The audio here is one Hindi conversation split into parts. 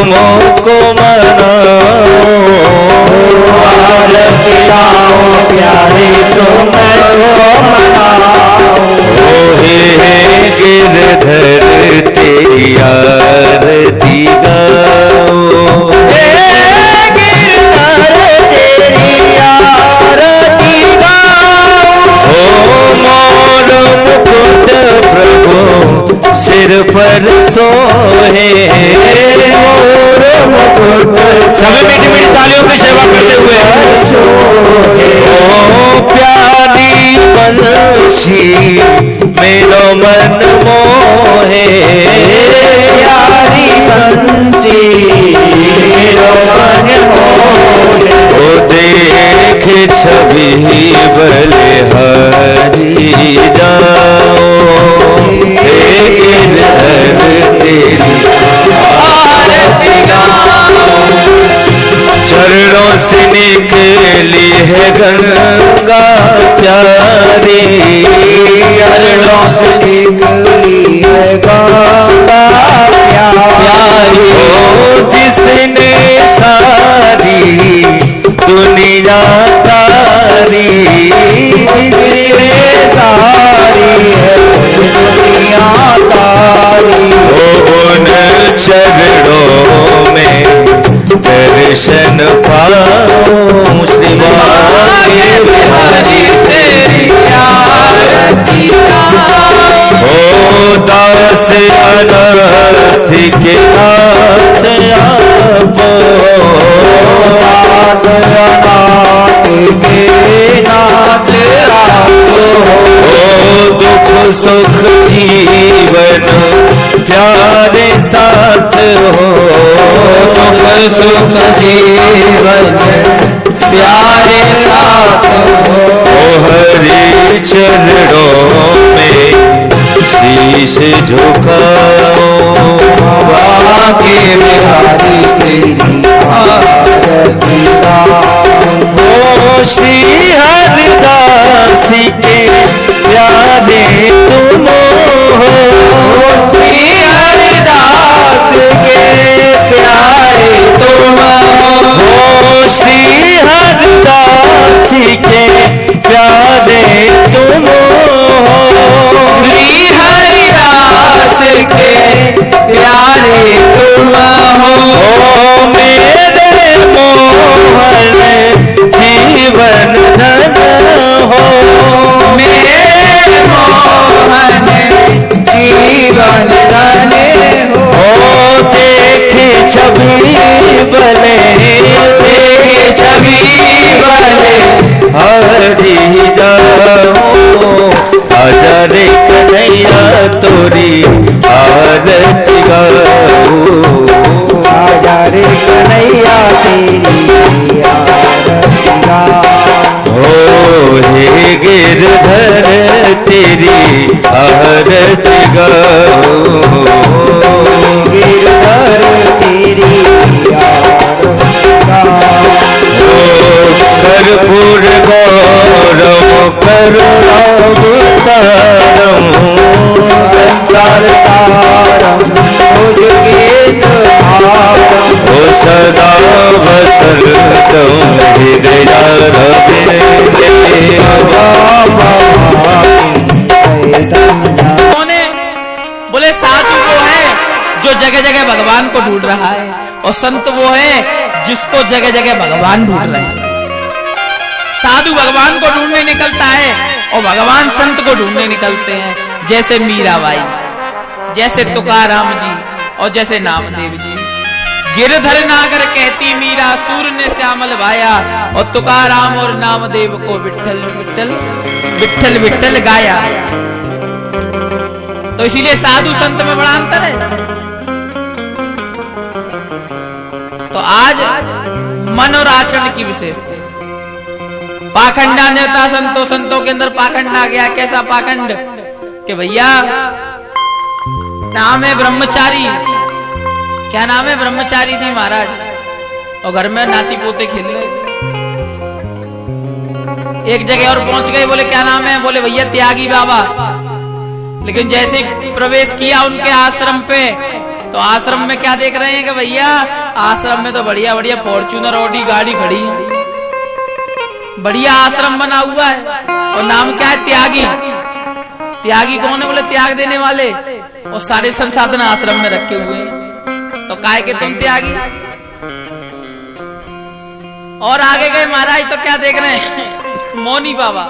मोको मनाओ, हार पिलाओ प्यारे तुमको मनाओ। हे गिरधर तेरी आरती गाओ, गिरधर तेरी आरती गाओ। मोर मुकुट प्रभु सिर पर सोहे, मोर मुकुट सभी मीठी मीठी तालियों की सेवा करते हुए ओ प्यारी बंसी मेरो मन मोहे, प्यारी बंसी मेरो मन मोहे। ओ देख छवि बलिहारी जाओ, हे गिरधर तेरी आरती गाओ। चरणों से निकली है गंगा प्यारी, चरणों से निकली है गंगा प्यारी। ओ जिसने सारी दुनिया तारी, जिसने सारी है दुनिया तारी। ओ उन चरणों में दर्शन पाओ, श्री बांके बिहारी तेरी आरती गाओ। ओ दास अनाथ के नाथ आपो, दास अनाथ के नाथ आपो। ओ दुख सुख जीवन प्यारे साथ हो, दुख सुख जीवन प्यारे साथ हो। ओ हरि चरणों में शीश झुकाओ, बांके बिहारी तेरी आरती गाओ। ओ श्री हरिदास के प्यारे तुम हो, श्री हरिदास के प्यारे तुम हो। ओ श्री हरिदास के प्यारे तुम हो, श्री हरिदास के प्यारे तुम हो। ओ मेरे मोहन जीवन धन हो, मेरे मोहन जीवन धन हो। ओ देखे छवि बले, देखे छवि बले हरि जाओ, आजा रे कन्हैया तोरी आरती गाओ, आजा रे कन्हैया तेरी आरती गाओ। ओ हे गिरधर तेरी आरती गाओ, गिरधर तेरी आरती गाओ। ओ कर्पूर गौरम करुणावतारम, संसार तारम भुजगेन्द्र भारम। ओ सदा वसंतम हृदयारविंदे, बोले साधु वो है जो जगह जगह भगवान को ढूंढ रहा है, और संत वो है जिसको जगह जगह भगवान ढूंढ रहे हैं। साधु भगवान को ढूंढने निकलता है और भगवान संत को ढूंढने निकलते हैं, जैसे मीराबाई, जैसे तुकाराम जी और जैसे नामदेव जी। गिरधर नागर कहती मीरा सूर ने श्यामल भाया, और तुकाराम और नामदेव को विठ्ठल विठ्ठल विठ्ठल विठ्ठल गाया। तो इसीलिए साधु संत में बड़ा अंतर है। तो आज मन और आचरण की विशेषता, पाखंडान्यता संतों के अंदर पाखंड आ गया। कैसा पाखंड कि भैया नाम है ब्रह्मचारी, क्या नाम है ब्रह्मचारी जी महाराज, और घर में नाती पोते खेल रहे। एक जगह और पहुंच गए, बोले क्या नाम है, बोले भैया त्यागी बाबा। लेकिन जैसे प्रवेश किया उनके आश्रम पे तो आश्रम में क्या देख रहे हैं कि भैया आश्रम में तो बढ़िया बढ़िया फॉर्च्यूनर ऑडी गाड़ी खड़ी है, बढ़िया आश्रम बना हुआ है। और नाम क्या है? त्यागी। त्यागी कौन है? बोले त्याग देने वाले, और सारे संसाधन आश्रम में रखे हुए हैं। तो काहे के तुम त्यागी? और आगे गए महाराज तो क्या देख रहे हैं? मौनी बाबा।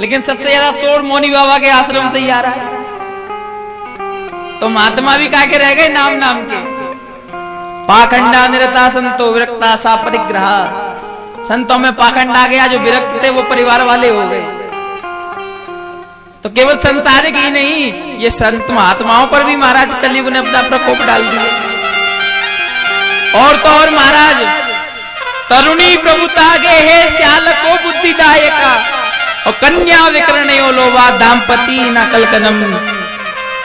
लेकिन सबसे ज्यादा शोर मौनी बाबा के आश्रम से ही आ रहा है। तो महात्मा भी काहे के रह गए? नाम नाम के। पाखंडा निरता संतो विरक्ता सा परिग्रह। संतों में पाखंड आ गया, जो विरक्त थे वो परिवार वाले हो गए। तो केवल संसारिक ही नहीं, ये संत महात्माओं पर भी महाराज कलयुग ने अपना प्रकोप डाल दिया। और तो और महाराज तरुणी प्रभुता गे है श्याल को बुद्धिदायका, और कन्या विकरणयो लोवा दाम्पति न कलकनम।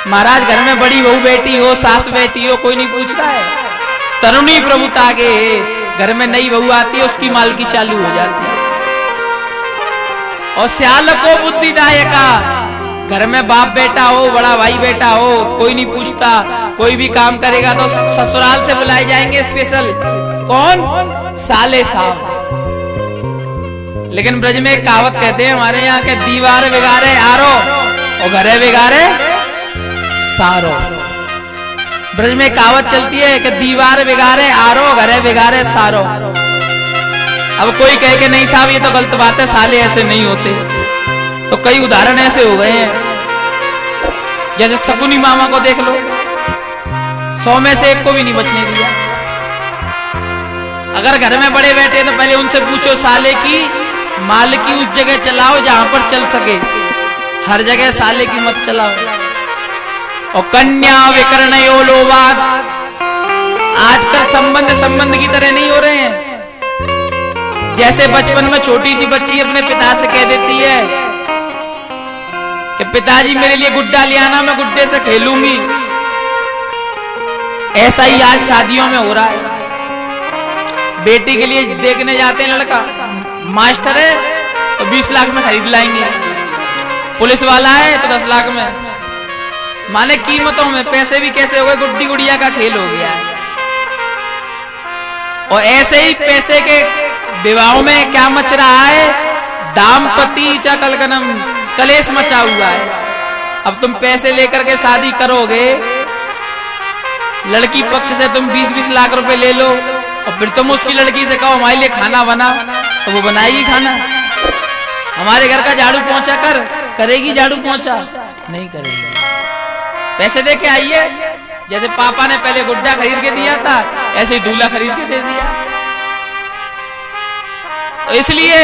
महाराज घर में बड़ी बहू बेटी हो, सास बेटी हो, कोई नहीं पूछ रहा है। तरुणी प्रभुता गे, घर में नई बहू आती है उसकी मालकी चालू हो जाती है। और श्याल को बुद्धिदायका, घर में बाप बेटा हो, बड़ा भाई बेटा हो, कोई नहीं पूछता। कोई भी काम करेगा तो ससुराल से बुलाए जाएंगे स्पेशल। कौन? साले साहब। लेकिन ब्रज में एक कहावत कहते हैं हमारे यहाँ के, दीवार बिगाड़े आरो और घरे बिगाड़े सारो। ब्रज में कहावत चलती है कि दीवार बिगाड़े आरो, घरे बिगाड़े सारो। अब कोई कहे कि नहीं साहब ये तो गलत बात है, साले ऐसे नहीं होते। तो कई उदाहरण ऐसे हो गए हैं, जैसे शकुनी मामा को देख लो, 100 में से 1 को भी नहीं बचने दिया। अगर घर में बड़े बैठे तो पहले उनसे पूछो साले की माल की उस जगह चलाओ जहां पर चल सके, हर जगह साले की मत चलाओ। और कन्या विकरणयो लोवाद, आजकल संबंध की तरह नहीं हो रहे हैं। जैसे बचपन में छोटी सी बच्ची अपने पिता से कह देती है कि पिताजी मेरे लिए गुड्डा ले आना, मैं गुड्डे से खेलूंगी। ऐसा ही आज शादियों में हो रहा है। बेटी के लिए देखने जाते हैं, लड़का मास्टर है तो 20 लाख में खरीद लाएंगे, पुलिस वाला है तो 10 लाख में। माने कीमतों में पैसे भी कैसे हो गए, गुड्डी गुड़िया का खेल हो गया है। और ऐसे ही पैसे के विवाहों में क्या मच रहा है? दाम्पति च कलकनम, कलेश मचा हुआ है। अब तुम पैसे लेकर के शादी करोगे, लड़की पक्ष से तुम 20-20 लाख रुपए ले लो, और फिर तुम उसकी लड़की से कहो हमारे लिए खाना बना, तो वो बनाएगी खाना? हमारे घर का झाड़ू पोंछा कर, करेगी झाड़ू पोंछा? नहीं करेगी। पैसे दे के आइए, जैसे पापा ने पहले गुड्डा खरीद के दिया था, ऐसे ही दूल्हा खरीद के दे दिया। तो इसलिए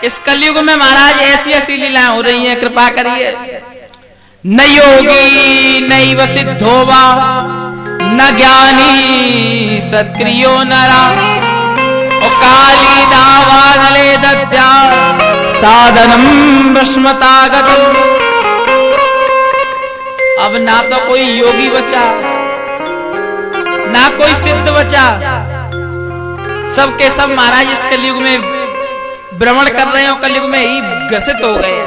इस कलयुग में महाराज ऐसी ऐसी लीलाएं हो रही हैं, कृपा करिए। न योगी नैव सिद्धोवा, न ज्ञानी सत्क्रियो नरा, और काली दावानले दद्या साधनम भस्मतागतम। अब ना तो कोई योगी बचा, ना कोई सिद्ध बचा, सबके सब महाराज इस कलयुग में भ्रमण कर रहे हो, कलयुग में ही ग्रसित हो गए।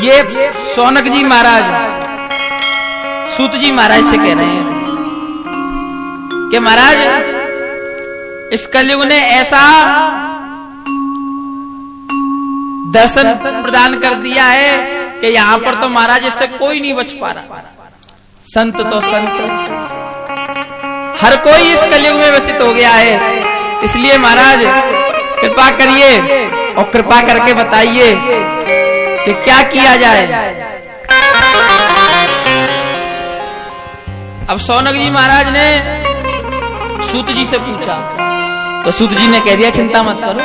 ये सौनक जी महाराज सूत जी महाराज से कह रहे हैं कि महाराज इस कलयुग ने ऐसा दर्शन प्रदान कर दिया है कि यहां पर तो महाराज इससे कोई नहीं बच पा रहा। संत तो संत, हर कोई इस कलयुग में व्यसित हो गया है। इसलिए महाराज कृपा करिए और कृपा करके बताइए कि क्या किया जाए। अब सौनक जी महाराज ने सूत जी से पूछा, तो सूत जी ने कह दिया चिंता मत करो,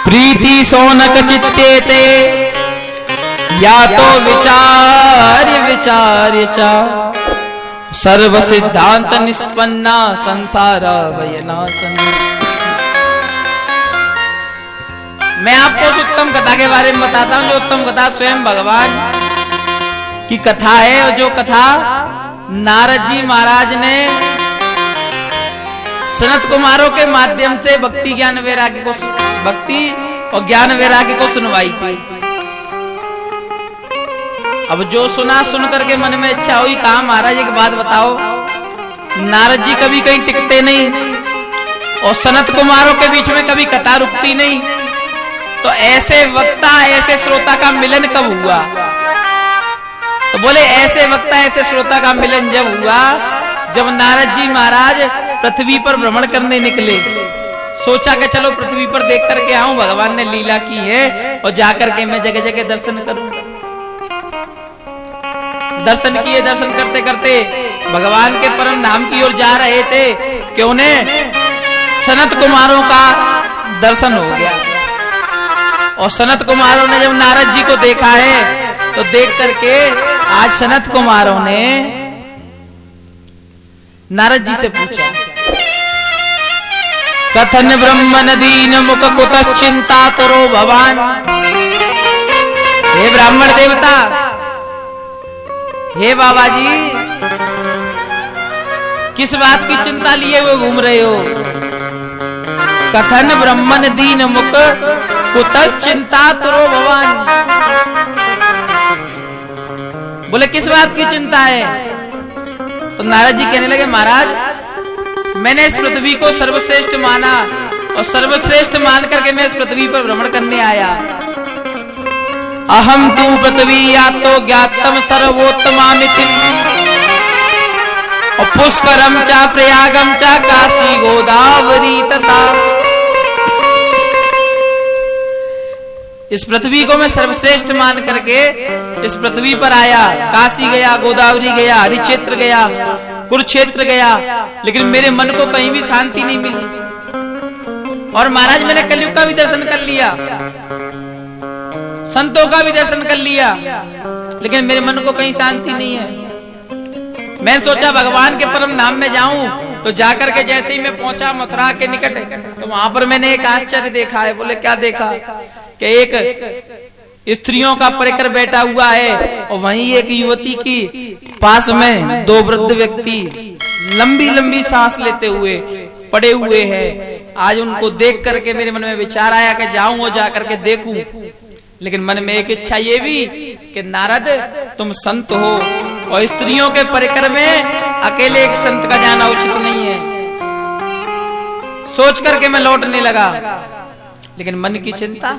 प्रीति सौनक चित्ते ते, या तो विचार्य विचार्य चा, सर्व सिद्धांत निष्पन्ना संसार वयनाशन। मैं आपको उस उत्तम कथा के बारे में बताता हूं, जो उत्तम कथा स्वयं भगवान की कथा है, और जो कथा नारद जी महाराज ने सनत कुमारों के माध्यम से भक्ति ज्ञान वैराग्य को, भक्ति और ज्ञान वैराग्य को सुनवाई थी। अब जो सुना सुन करके मन में इच्छा हुई, कहा महाराज एक बात बताओ, नारद जी कभी कहीं टिकते नहीं और सनत कुमारों के बीच में कभी कथा रुकती नहीं, तो ऐसे वक्ता ऐसे श्रोता का मिलन कब हुआ? तो बोले ऐसे वक्ता ऐसे श्रोता का मिलन जब हुआ जब नारद जी महाराज पृथ्वी पर भ्रमण करने निकले। सोचा कि चलो पृथ्वी पर देख करके आऊं, भगवान ने लीला की है और जाकर के मैं जगह जगह दर्शन करूं। दर्शन किए, दर्शन करते करते भगवान के परम धाम की ओर जा रहे थे कि उन्हें सनत कुमारों का दर्शन हो गया। और सनत कुमारों ने जब नारद जी को देखा है तो देख करके आज सनत कुमारों ने नारद जी से पूछा, कथन ब्रह्म दीन मुख कुतश्चिंता तरो भवान। हे ब्राह्मण देवता, हे बाबा जी, किस बात की चिंता लिए हुए घूम रहे हो? कथन ब्रह्मन दीन मुख कुतश्चिंता तरो भवान। बोले किस बात की चिंता है? तो नारद जी कहने लगे, महाराज मैंने इस पृथ्वी को सर्वश्रेष्ठ माना और सर्वश्रेष्ठ मान करके मैं इस पृथ्वी पर भ्रमण करने आया। अहम तू पृथ्वी या तो ज्ञातम सर्वोत्तमामिति और पुष्करम चा प्रयागम चा काशी गोदावरी तथा। इस पृथ्वी को मैं सर्वश्रेष्ठ मान करके इस पृथ्वी पर आया, काशी गया, गोदावरी गया, हरिक्षेत्र गया, कुरुक्षेत्र गया, लेकिन मेरे मन को कहीं भी शांति नहीं मिली। और महाराज मैंने कलयुग का भी दर्शन कर लिया, संतों का भी दर्शन कर लिया, लेकिन मेरे मन को कहीं शांति नहीं है। मैंने सोचा भगवान के परम नाम में जाऊं, तो जाकर के जैसे ही मैं पहुंचा मथुरा के निकट, तो वहां पर मैंने एक आश्चर्य देखा है। बोले क्या देखा? कि एक स्त्रियों का परिकर बैठा हुआ है और वहीं एक युवती की पास में दो वृद्ध व्यक्ति लंबी लंबी सांस लेते हुए पड़े हुए हैं। आज उनको देख करके मेरे मन में विचार आया कि जाऊं और जाकर के देखूं, लेकिन मन में एक इच्छा ये भी कि नारद तुम संत हो और स्त्रियों के परिकर में अकेले एक संत का जाना उचित नहीं है। सोच करके मैं लौटने लगा, लेकिन मन की चिंता।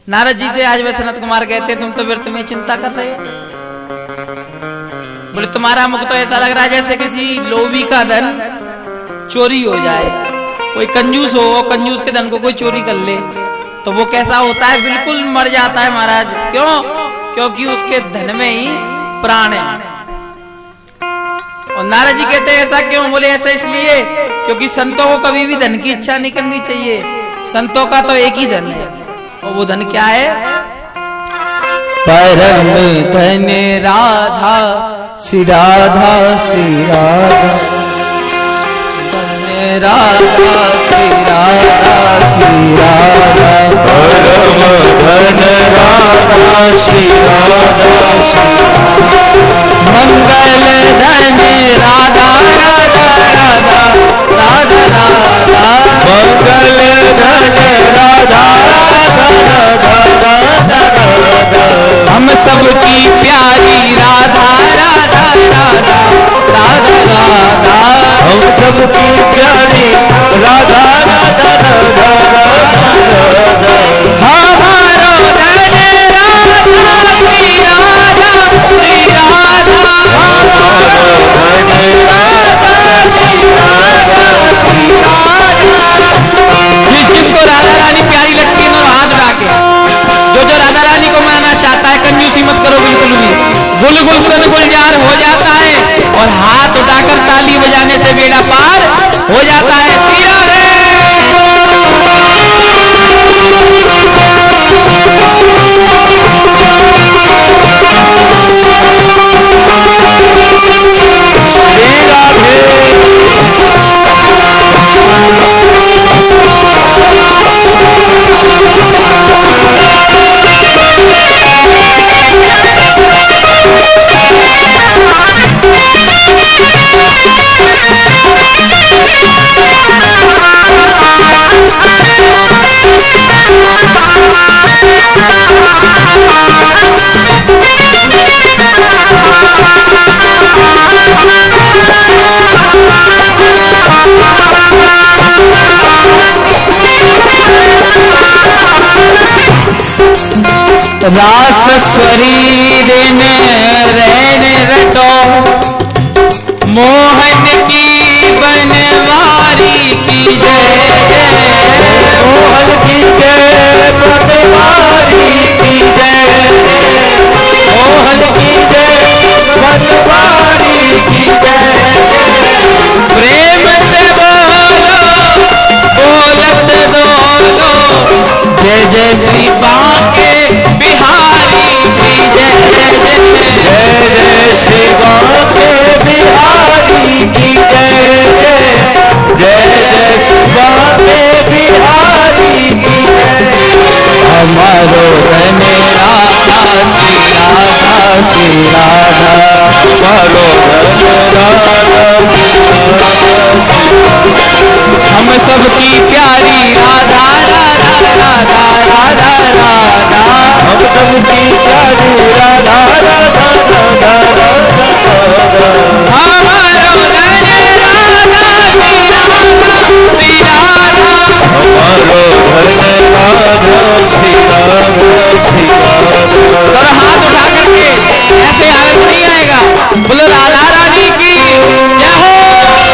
नारद जी से आज वे सनत कुमार कहते तुम तो व्यर्थ में चिंता कर रहे हो। बोले तुम्हारा मुख तो ऐसा लग रहा है जैसे किसी लोभी का धन चोरी हो जाए। कोई कंजूस हो, कंजूस के धन को कोई चोरी कर ले तो वो कैसा होता है? बिल्कुल मर जाता है महाराज। क्यों? क्योंकि उसके धन में ही प्राण है। और नारद जी कहते हैं ऐसा क्यों? बोले ऐसा इसलिए क्योंकि संतों को कभी भी धन की इच्छा नहीं करनी चाहिए। संतों का तो एक ही धन है और वो धन क्या है? परम धन राधा श्री राधा श्री राधा, धन राधा श्री राधा श्री राधा, परम धन राधा श्री राधा श्री मंगल धन राधा राधा राधा राधा राधा, मंगल धन राधा राधा राधा राधा। हम सबकी प्यारी राधा राधा राधा राधा राधा, हम सबकी प्यारी राधा राधा राधा राधा। हमारो धन राधा श्री राधा श्री राधा, हमारो धन राधा श्री राधा श्री राधा। जिसको राधा रानी प्यारी लगती है तो हाथ उठा के, जो राधा रानी को मानना चाहता है कंजूसी मत करो बिल्कुल भी। गुल गुलशन गुलजार हो जाता है और हाथ उठाकर ताली बजाने से बेड़ा पार हो जाता है। श्री राधे। श्री राधे। रास शरीर रैन रटो मोहन की बनवारी की जय मोहन की जय बनवारी की जय मोहन की जय बनवारी की जय प्रेम से बोलो बोलत दोलो जय जय श्री बांके बिहारी की जय जय जय श्री बांके बिहारी की जय जय श्री बांके बिहारी की जय हमारो धन राधा श्री राधा श्री राधा हमारो हम सबकी प्यारी राधा राधा राधा राधा राधा हम सबकी प्यारी राधा राधा राधा हमारो धन राधा श्री राधा श्री राधा हमारो धन राधा श्री राधा श्री राधा और हाथ उठा करके ऐसे हारमोनी आएगा बोलो राधा रानी की जय हो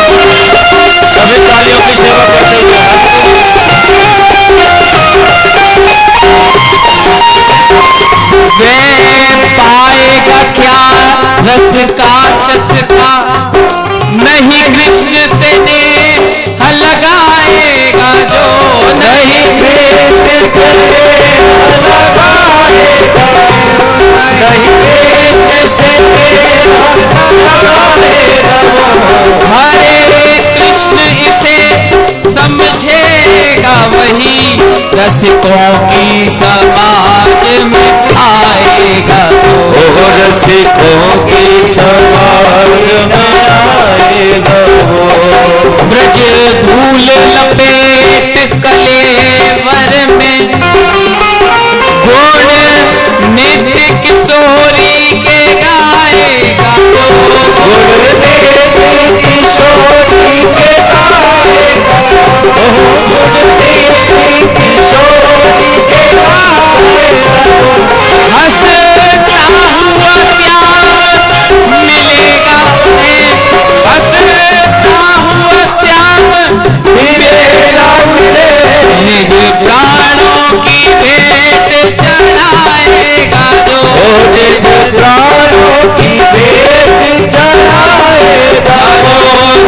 सभी तालियों की सेवा करते हुए वे पाएगा क्या रस का चस्का नहीं कृष्ण से ने लगाएगा जो नहीं कृष्ण के लगाएगा नहीं कृष्ण से लगाएगा हरे कृष्ण इसे समझेगा वही रसिकों की समाज में आएगा ओ रसिकों की समाज में आएगा ब्रज धूल लपेट कलेवर में गुण नित्य किशोरी के गाएगा किशोरी के आएगा किशोरी के आएगा हंसता हुआ श्याम मिलेगा उन्हें हंसता हुआ श्याम मिलेगा उसे निज प्राणों की भेंट चढ़ाएगा जो निज प्राणों की भेंट चढ़ाएगा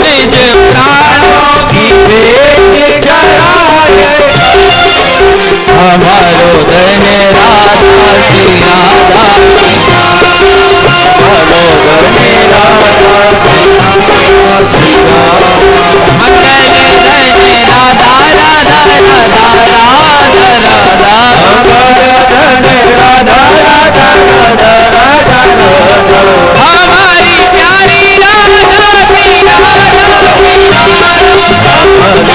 निज प्राणों की भेंट चढ़ाएगा हमारो धन राधा श्री राधा हमारो धन राधा श्री राधा श्री राधा मंगल धन राधा राधा राधा राधा राधा हमारो धन राधा राधा राधा राधा हमारी प्यारी राधा श्री राधा श्री राधा हमारी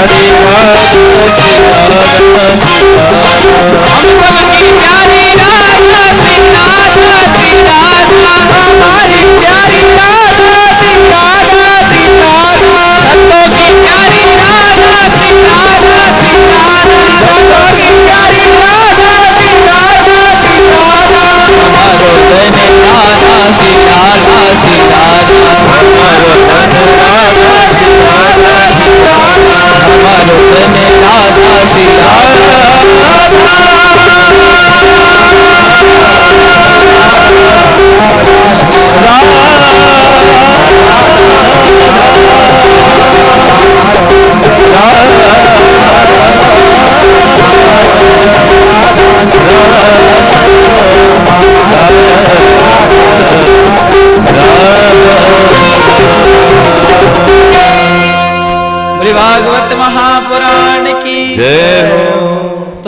प्यारी राधा श्री राधा श्री राधा हम सबकी प्यारी राधा श्री राधा श्री राधा हमारी प्यारी राधा श्री राधा श्री राधा संतों की प्यारी राधा श्री राधा श्री राधा संतों की प्यारी राधा श्री राधा श्री राधा हमारो धन राधा श्री राधा श्री राधा हमारो धन राधा श्री राधा श्री राधा हमारो धन राधा श्री राधा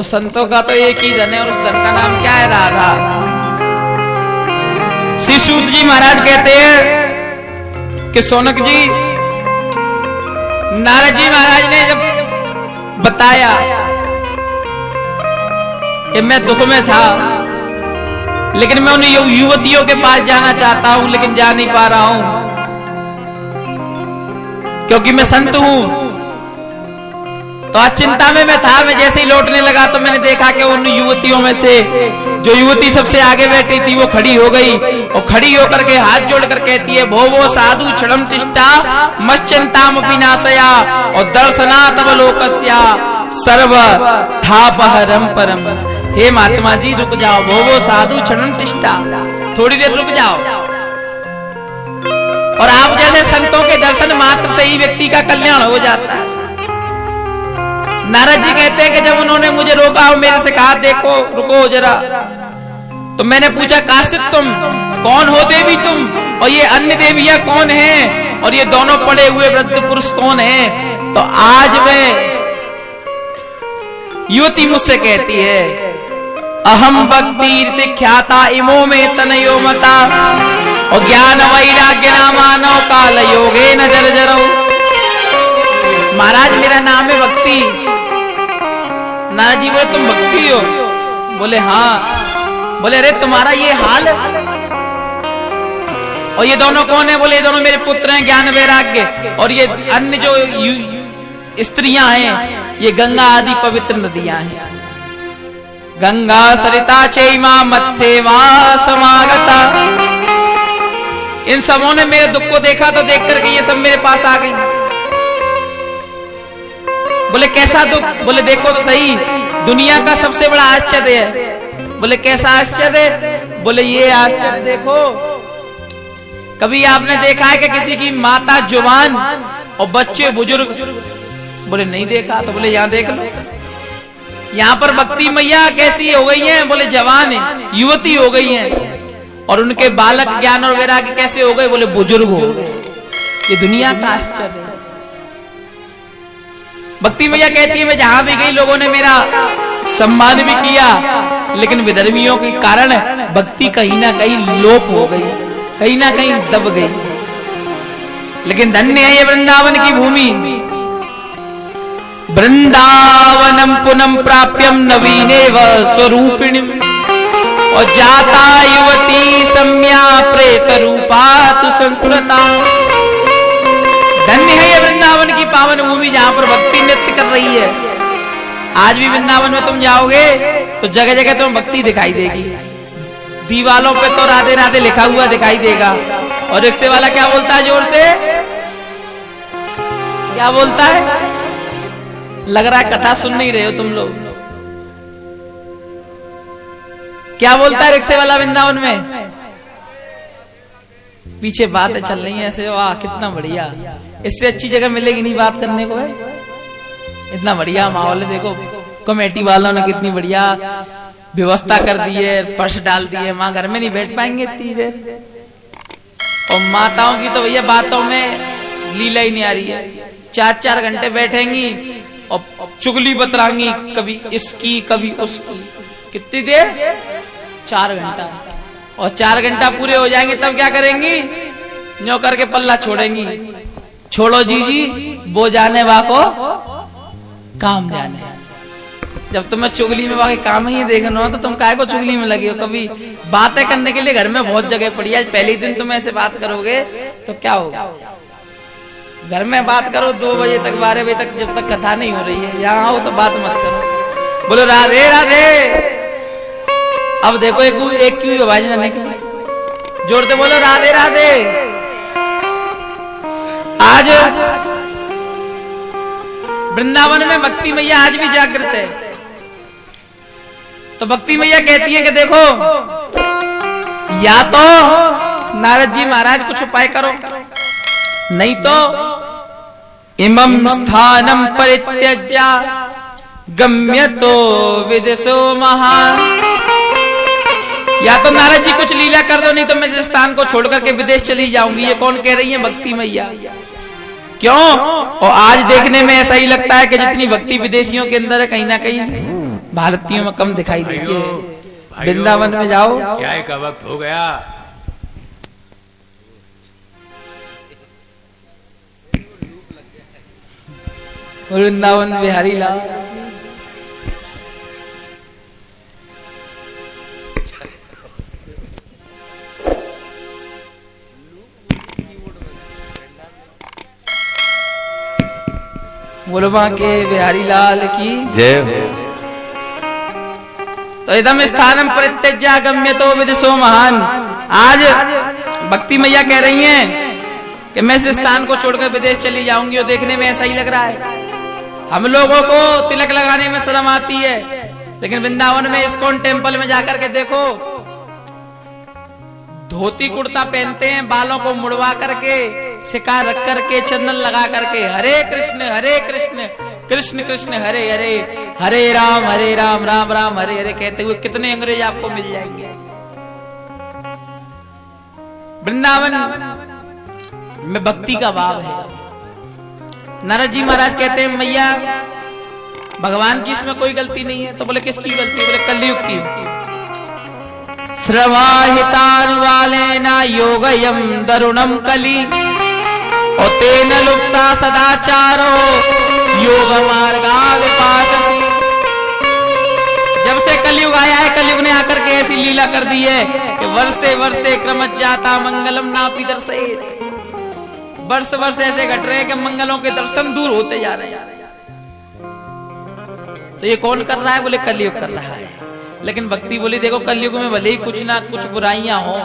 संतों का तो एक ही धन है और उस धन का नाम क्या है? राधा। श्री सूत जी महाराज कहते हैं कि सोनक जी, नारद जी महाराज ने जब बताया कि मैं दुख में था, लेकिन मैं उन युवतियों के पास जाना चाहता हूं, लेकिन जा नहीं पा रहा हूं क्योंकि मैं संत हूं। तो आज चिंता में मैं था। मैं जैसे ही लौटने लगा तो मैंने देखा कि उन युवतियों में से जो युवती सबसे आगे बैठी थी वो खड़ी हो गई, और खड़ी होकर के हाथ जोड़कर कहती है, भो वो साधु क्षणम तिष्ठा मश्चिंताम विनाशया और दर्शना तव लोकस्या सर्व थापहरम परम। हे महात्मा जी रुक जाओ, भो वो साधु क्षणम तिष्ठा, थोड़ी देर रुक जाओ। और आप जैसे संतों के दर्शन मात्र से ही व्यक्ति का कल्याण हो जाता है। नारद जी कहते हैं कि जब उन्होंने मुझे रोका और मेरे से कहा, देखो रुको जरा, तो मैंने पूछा, काशित तुम कौन हो देवी तुम, और ये अन्य देवियां कौन हैं, और ये दोनों पड़े हुए वृद्ध पुरुष कौन हैं? तो आज में युवती मुझसे कहती है, अहम भक्ति ख्याता इमो में तनयो मता और ज्ञान वैराग्य नामानो काल योगे न जर्जरो। महाराज मेरा नाम है भक्ति। नारद जी बोले, तुम भक्ति हो? बोले हाँ। बोले, अरे तुम्हारा ये हाल, और ये दोनों कौन है? बोले, ये दोनों मेरे पुत्र हैं, ज्ञान वैराग्य, और ये अन्य जो स्त्रियां हैं ये गंगा आदि पवित्र नदियां हैं। गंगा सरिता चैमा मत्सेवा समागता। इन सबों ने मेरे दुख को देखा तो देख करके ये सब मेरे पास आ गई। बोले, कैसा दुख? बोले, देखो तो सही, दुनिया का सबसे बड़ा आश्चर्य है। बोले, कैसा आश्चर्य? बोले, ये आश्चर्य देखो, कभी आपने देखा है कि किसी की माता जुबान और बच्चे बुजुर्ग? बोले, नहीं देखा। तो बोले, यहां देख लो, यहां पर भक्ति मैया कैसी हो गई हैं? बोले, जवान है, युवती हो गई हैं, और उनके बालक ज्ञान और वैराग्य कैसे हो गए? बोले, बुजुर्ग हो गए। ये दुनिया का आश्चर्य है। भक्ति मैया कहती है, मैं जहां भी गई लोगों ने मेरा सम्मान भी किया, लेकिन विधर्मियों के कारण भक्ति कहीं ना कहीं लोप हो गई, कहीं ना कहीं दब गई। लेकिन धन्य है ये वृंदावन की भूमि। वृंदावनम पुनम प्राप्यम नवीनेव स्वरूपिणीम और जाता युवती सम्या प्रेत रूपा तु संस्कृता। धन्य है ये वृंदावन की पावन भूमि जहां पर भक्ति नृत्य कर रही है। आज भी वृंदावन में तुम जाओगे तो जगह जगह तुम्हें भक्ति दिखाई देगी। दीवालों पे तो राधे राधे लिखा हुआ दिखाई देगा, और रिक्शे वाला क्या बोलता है जोर से? क्या बोलता है? लग रहा है कथा सुन नहीं रहे हो तुम लोग। क्या बोलता है रिक्शे वाला वृंदावन में? पीछे बातें चल रही हैं ऐसे, वाह कितना बढ़िया, इससे अच्छी जगह मिलेगी नहीं बात करने को है। इतना बढ़िया माहौल है, देखो कमेटी वालों ने कितनी बढ़िया व्यवस्था कर दी है, पर्स डाल दिए, माँ घर में नहीं बैठ पाएंगे इतनी देर। और माताओं की तो भैया बातों में लीला ही नहीं आ रही है, 4-4 घंटे बैठेंगी और चुगली बतरांगी, कभी इसकी कभी उसकी। कितनी देर? 4 घंटा। और 4 घंटा पूरे हो जाएंगे तब क्या करेंगी? न्यों करके पल्ला छोड़ेंगी, छोड़ो जीजी वो जाने वाको काम जाने। जब तुम्हें चुगली में वाकई काम ही देखना हो तो तुम काहे को चुगली में लगे हो? कभी बातें करने के लिए घर में बहुत जगह पड़ी है। पहले ही दिन तुम ऐसे बात करोगे तो क्या होगा? घर में बात करो 2 बजे तक 12 बजे तक, जब तक कथा नहीं हो रही है। यहाँ आओ तो बात मत करो, बोलो राधे राधे। अब देखो एक क्यों आवाज ना निकली, जोर से बोलो राधे राधे। आज वृंदावन में भक्ति मैया आज भी जागृत है। तो भक्ति मैया कहती है कि देखो, या तो नारद जी महाराज कुछ उपाय करो, नहीं तो इमं स्थानम परित्यज्य गम्यतो विदेशो महान। या तो नारद जी कुछ लीला कर दो, नहीं तो मैं इस स्थान को छोड़ करके विदेश चली जाऊंगी। ये कौन कह रही है? भक्ति मैया। क्यों? और आज देखने में ऐसा ही लगता है कि जितनी भक्ति विदेशियों के अंदर है, कहीं ना कहीं भारतीयों में कम दिखाई देती है। वृंदावन में जाओ, चाय का वक्त हो गया। वृंदावन बिहारी लाल बोलबा के बिहारी लाल की जय हो। तो इदम स्थानम परित्यज्य गम्यतो विदिशो महान। आज भक्ति मैया कह रही हैं कि मैं इस स्थान को छोड़कर विदेश चली जाऊंगी और देखने में ऐसा ही लग रहा है। हम लोगों को तिलक लगाने में शर्म आती है, लेकिन वृंदावन में इस्कॉन टेम्पल में जाकर के देखो, धोती कुर्ता पहनते हैं, बालों को मुड़वा करके, सिका रख करके, चंदन लगा करके, हरे कृष्ण कृष्ण कृष्ण हरे हरे, हरे राम राम राम हरे हरे कहते हुए कितने अंग्रेज आपको मिल जाएंगे। वृंदावन में भक्ति का भाव है। नारद जी महाराज कहते हैं मैया भगवान की इसमें कोई गलती नहीं है। तो बोले किसकी गलती? बोले कलयुग की। श्रवाहितानुवालेना योगयम दरुणम कली और तेन लुप्ता सदाचारो योग मार्गा विपाशसी। जब से कलयुग आया है, कलयुग ने आकर के ऐसी लीला कर दी है कि वर्षे वर्षे क्रमश जाता मंगलम नापि दर्शयेत्। वर्ष वर्ष ऐसे घट रहे हैं कि मंगलों के दर्शन दूर होते जा रहे हैं। तो ये कौन कर रहा है? बोले कलयुग कर रहा है। लेकिन भक्ति बोली देखो कलयुग में भले ही कुछ ना कुछ बुराइयां हो,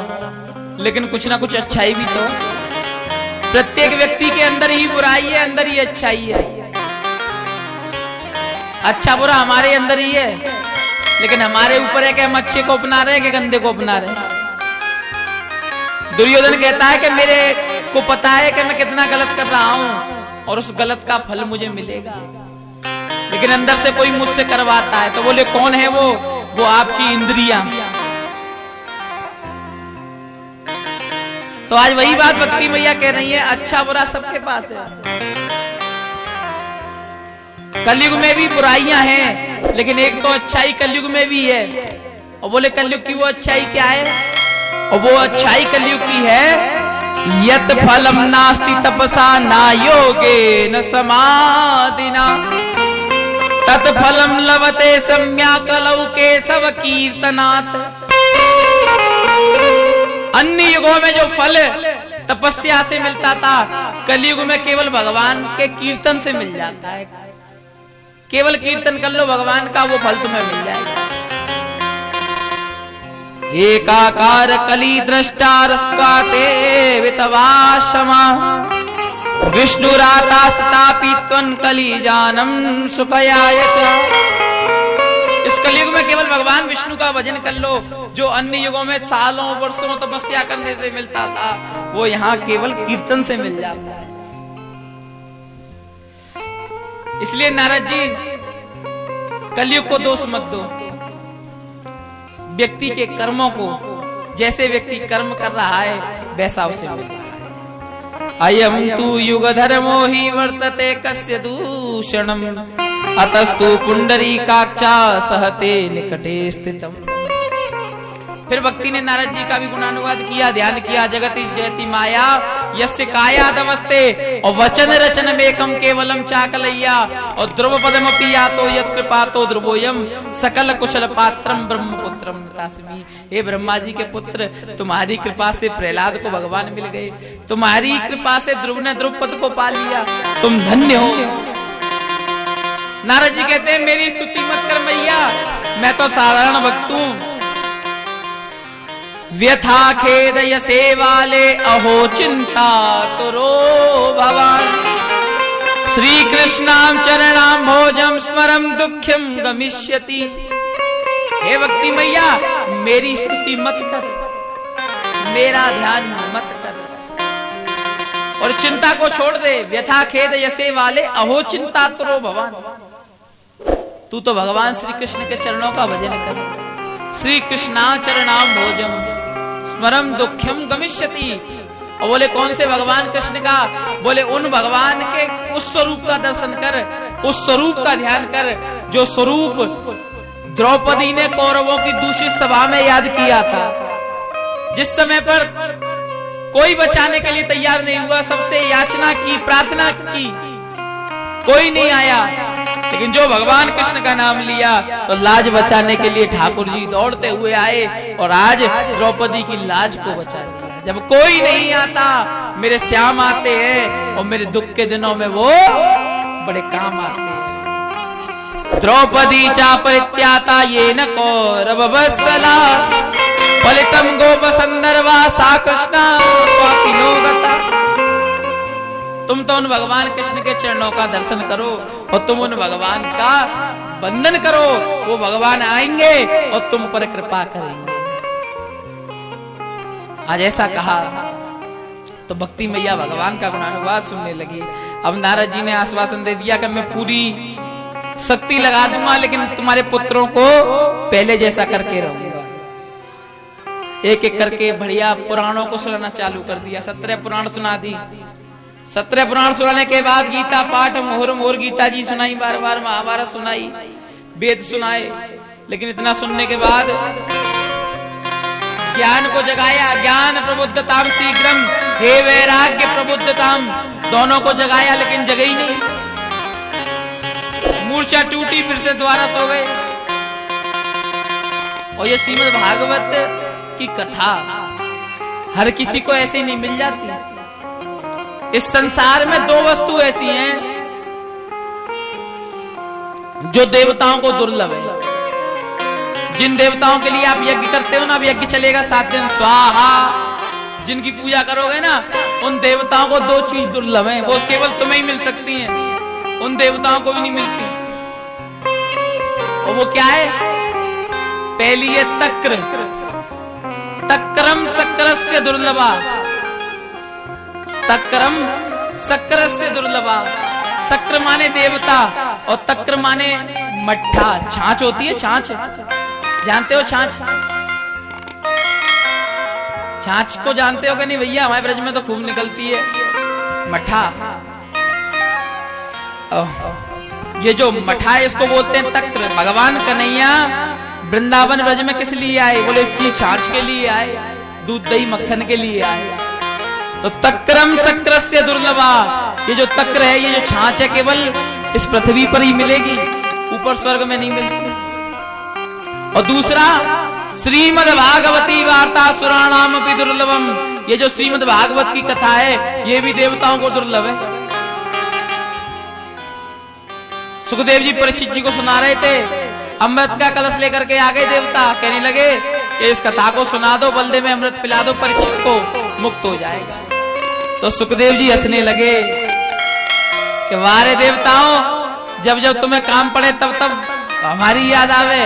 लेकिन कुछ ना कुछ अच्छाई भी तो। प्रत्येक व्यक्ति के अंदर ही बुराई है, अंदर ही अच्छाई है। अच्छा बुरा हमारे अंदर ही है, लेकिन हमारे ऊपर है कि हम अच्छे को अपना रहे हैं कि गंदे को अपना रहे हैं। दुर्योधन कहता है कि मेरे को पता है कि मैं कितना गलत कर रहा हूं और उस गलत का फल मुझे मिलेगा, लेकिन अंदर से कोई मुझसे करवाता है। तो बोले कौन है वो आपकी इंद्रियां। तो आज वही बात भक्ति मैया कह रही है, अच्छा बुरा सबके पास है। कलयुग में भी बुराइयां हैं, लेकिन एक तो अच्छाई कलयुग में भी है। और बोले कलयुग की वो अच्छाई क्या है? और वो अच्छाई कलयुग की है यत फलम नास्ति तपसा ना योगे न समाधिना तत् फलम लभते सम्या कलौ के सब कीर्तनात्। अन्य युगों में जो फल तपस्या से मिलता था, कलयुग में केवल भगवान के कीर्तन से मिल जाता है। केवल कीर्तन कर लो भगवान का, वो फल तुम्हें मिल जाएगा। एकाकार कली दृष्टा रस्वाते वितवाशमा विष्णुरातास्तापि त्वं कली जानम सुखयाय च। इस कलयुग में केवल भगवान विष्णु का भजन कर लो। जो अन्य युगों में सालों वर्षों तपस्या करने से मिलता था, वो यहाँ केवल कीर्तन से मिल जाता है। इसलिए नारद जी कलयुग को दोष मत दो, व्यक्ति के कर्मों को। जैसे व्यक्ति कर्म कर रहा है वैसा उसे मिल रहा है। अयम तु युग धर्मो ही वर्तते कस्य दूषणम अतस्तु पुंडरीकाक्षा सहते निकटे स्थितम। फिर भक्ति ने नारद जी का भी गुणानुवाद किया, ध्यान किया। जगति जयति माया यस्य काया दमस्ते और वचन रचन मेकम केवलम चाकलैया और ध्रुव पदमपि यातो यत् कृपातो ध्रुवोयम सकल कुशल पात्रम ब्रह्मपुत्रम नतास्मि। हे ब्रह्मा जी के पुत्र, तुम्हारी कृपा से प्रहलाद को भगवान मिल गए, तुम्हारी कृपा से ध्रुव ने ध्रुव पद को पा लिया, तुम धन्य हो। नारद जी कहते हैं मेरी स्तुति मत कर मैया, मैं तो साधारण भक्त हूं। व्यथा खेद यसे वाले अहो चिंता तुरो भवान श्री कृष्णाम चरणाम भोजम स्मरम दुख्यम गमिष्यति। हे भक्ति मैया मेरी स्तुति मत कर, मेरा ध्यान मत कर और चिंता को छोड़ दे। व्यथा खेद यसे वाले अहो चिंता तुरो भवान। तू तो भगवान श्री कृष्ण के चरणों का भजन कर। श्री कृष्णा चरणाम भोजम स्मरम दुख्यम गमिष्यति। और बोले कौन से भगवान कृष्ण का? बोले उन भगवान के उस स्वरूप का दर्शन कर, उस स्वरूप का ध्यान कर जो स्वरूप द्रौपदी ने कौरवों की दूषित सभा में याद किया था, जिस समय पर कोई बचाने के लिए तैयार नहीं हुआ, सबसे याचना की, प्रार्थना की, कोई नहीं आया, लेकिन जो भगवान कृष्ण का नाम लिया तो लाज बचाने के लिए ठाकुर जी दौड़ते हुए आए और आज द्रौपदी की लाज को बचा दिया। जब कोई नहीं आता, मेरे श्याम आते हैं और मेरे दुख के दिनों में वो बड़े काम आते हैं। द्रौपदी चा परित्याता ये न कौरव वत्सला फलितम गोप संदर्भा सा कृष्णा स्वाकिनो गता। तुम तो उन भगवान कृष्ण के चरणों का दर्शन करो और तुम उन भगवान का वंदन करो, वो भगवान आएंगे और तुम पर कृपा करेंगे। आज ऐसा कहा तो भक्ति मैया भगवान का गुणानुवाद सुनने लगी। अब नारद जी ने आश्वासन दे दिया कि मैं पूरी शक्ति लगा दूंगा, लेकिन तुम्हारे पुत्रों को पहले जैसा करके रहूंगा। एक एक करके बढ़िया पुराणों को सुनाना चालू कर दिया। 17 पुराण सुना दी। 17 पुराण सुनाने के बाद गीता पाठ मोहर मोहर गीता जी सुनाई, बार बार महाभारत सुनाई, वेद सुनाए। लेकिन इतना सुनने के बाद ज्ञान को जगाया। ज्ञान प्रबुद्धताम शीघ्रम हे वैराग्य प्रबुद्धताम, दोनों को जगाया लेकिन जगे ही नहीं। मूर्छा टूटी, फिर से दोबारा सो गए। और ये श्रीमद् भागवत की कथा हर किसी को ऐसे नहीं मिल जाती। इस संसार में 2 वस्तु ऐसी हैं जो देवताओं को दुर्लभ है। जिन देवताओं के लिए आप यज्ञ करते हो ना, अब यज्ञ चलेगा 7 दिन स्वाहा, जिनकी पूजा करोगे ना, उन देवताओं को 2 चीज दुर्लभ है, वो केवल तुम्हें ही मिल सकती हैं, उन देवताओं को भी नहीं मिलती। और वो क्या है? पहली है तक्र, तक्रम सक्रस्य दुर्लभा, तक्रम सक्रस्य दुर्लभा। सक्र माने देवता और तक्र माने मट्ठा, छाछ होती है, छाछ जानते हो? छाछ, छाछ को जानते हो कि नहीं भैया? हमारे ब्रज में तो खूब निकलती है मट्ठा। ये जो मठा है इसको बोलते हैं तक्र। भगवान कन्हैया वृंदावन ब्रज में किस लिए आए? बोले इस चीज छाछ के लिए आए, दूध दही मक्खन के लिए आए। तो तक्रम सक्रस्य दुर्लभा, ये जो तक्र है, ये जो छाछ है, केवल इस पृथ्वी पर ही मिलेगी, ऊपर स्वर्ग में नहीं मिलती। और दूसरा श्रीमद् भागवती वार्ता सुराणाम अपि दुर्लभम, ये जो श्रीमद् भागवत की कथा है ये भी देवताओं को दुर्लभ है। सुखदेव जी परीक्षित जी को सुना रहे थे, अमृत का कलश लेकर के आ गए देवता, कहने लगे कि इस कथा को सुना दो, बल्दे में अमृत पिला दो, परीक्षित को मुक्त हो जाएगा। तो सुखदेव जी हंसने लगे कि वारे देवताओं, जब जब तुम्हें काम पड़े तब तब हमारी याद आवे,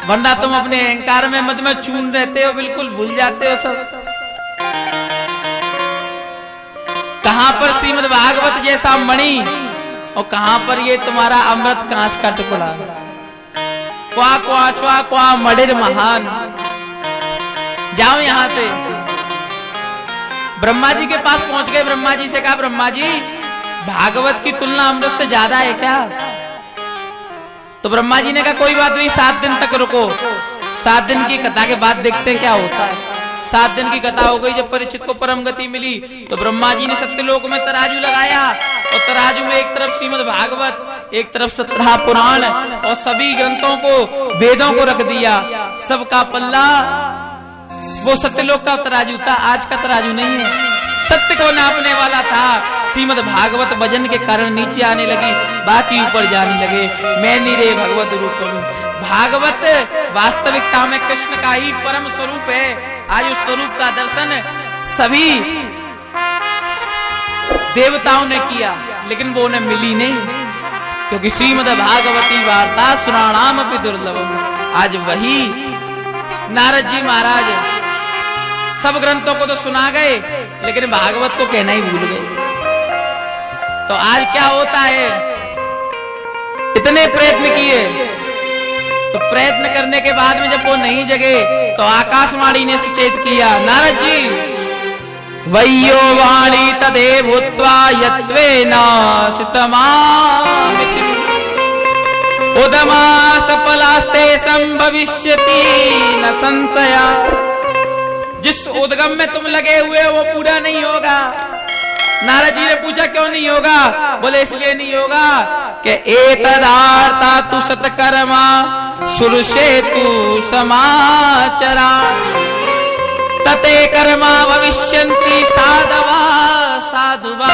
वरना तुम अपने अहंकार में मद में चून रहते हो, बिल्कुल भूल जाते हो सब। कहां पर श्रीमद् भागवत जैसा मणि और कहां पर ये तुम्हारा अमृत कांच का टुकड़ा। क्वा क्वा च्वा क्वा मडिर महान। जाओ यहां से। ब्रह्मा जी के पास पहुंच गए। ब्रह्मा जी से कहा, ब्रह्मा जी भागवत की तुलना अमृत से ज्यादा है क्या? तो ब्रह्मा जी ने कहा कोई बात नहीं, 7 दिन तक रुको, 7 दिन की कथा के बाद देखते हैं क्या होता है। 7 दिन की कथा हो गई। जब परीक्षित को परम गति मिली तो ब्रह्मा जी ने सत्यलोक में तराजू लगाया और तराजू में एक तरफ श्रीमद् भागवत, एक तरफ 17 पुराण और सभी ग्रंथों को, वेदों को रख दिया। सबका पल्ला वो सत्यलोक का तराजू था, आज का तराजू नहीं है। सत्य को नापने वाला था। श्रीमद् भागवत भजन के कारण नीचे आने लगी, बाकी ऊपर जाने लगे। मैं निरे भगवत रूप में। भागवत वास्तविकता में कृष्ण का ही परम स्वरूप है। आज उस स्वरूप का दर्शन सभी देवताओं ने किया, लेकिन वो उन्हें मिली नहीं, क्योंकि श्रीमद् भागवती वार्ता सुराणाम अपि दुर्लभम। आज वही नारद जी महाराज सब ग्रंथों को तो सुना गए, लेकिन भागवत को कहना ही भूल गए। तो आज क्या होता है? इतने प्रयत्न किए, तो प्रयत्न करने के बाद में जब वो नहीं जगे तो आकाशवाणी ने सचेत किया, नारद जी वैयो वाणी तदे भूत्वा यत्वे नासितमा। उदमा सफलास्ते संभविष्यति न संशया। जिस उद्गम में तुम लगे हुए हो वो पूरा नहीं होगा। नारद जी ने पूछा क्यों नहीं होगा? बोले इसलिए नहीं होगा कि एतदार्था तु सत्कर्मा सुरसेतु समाचरा तते कर्मा भविष्यन्ति साधवा साधुवा।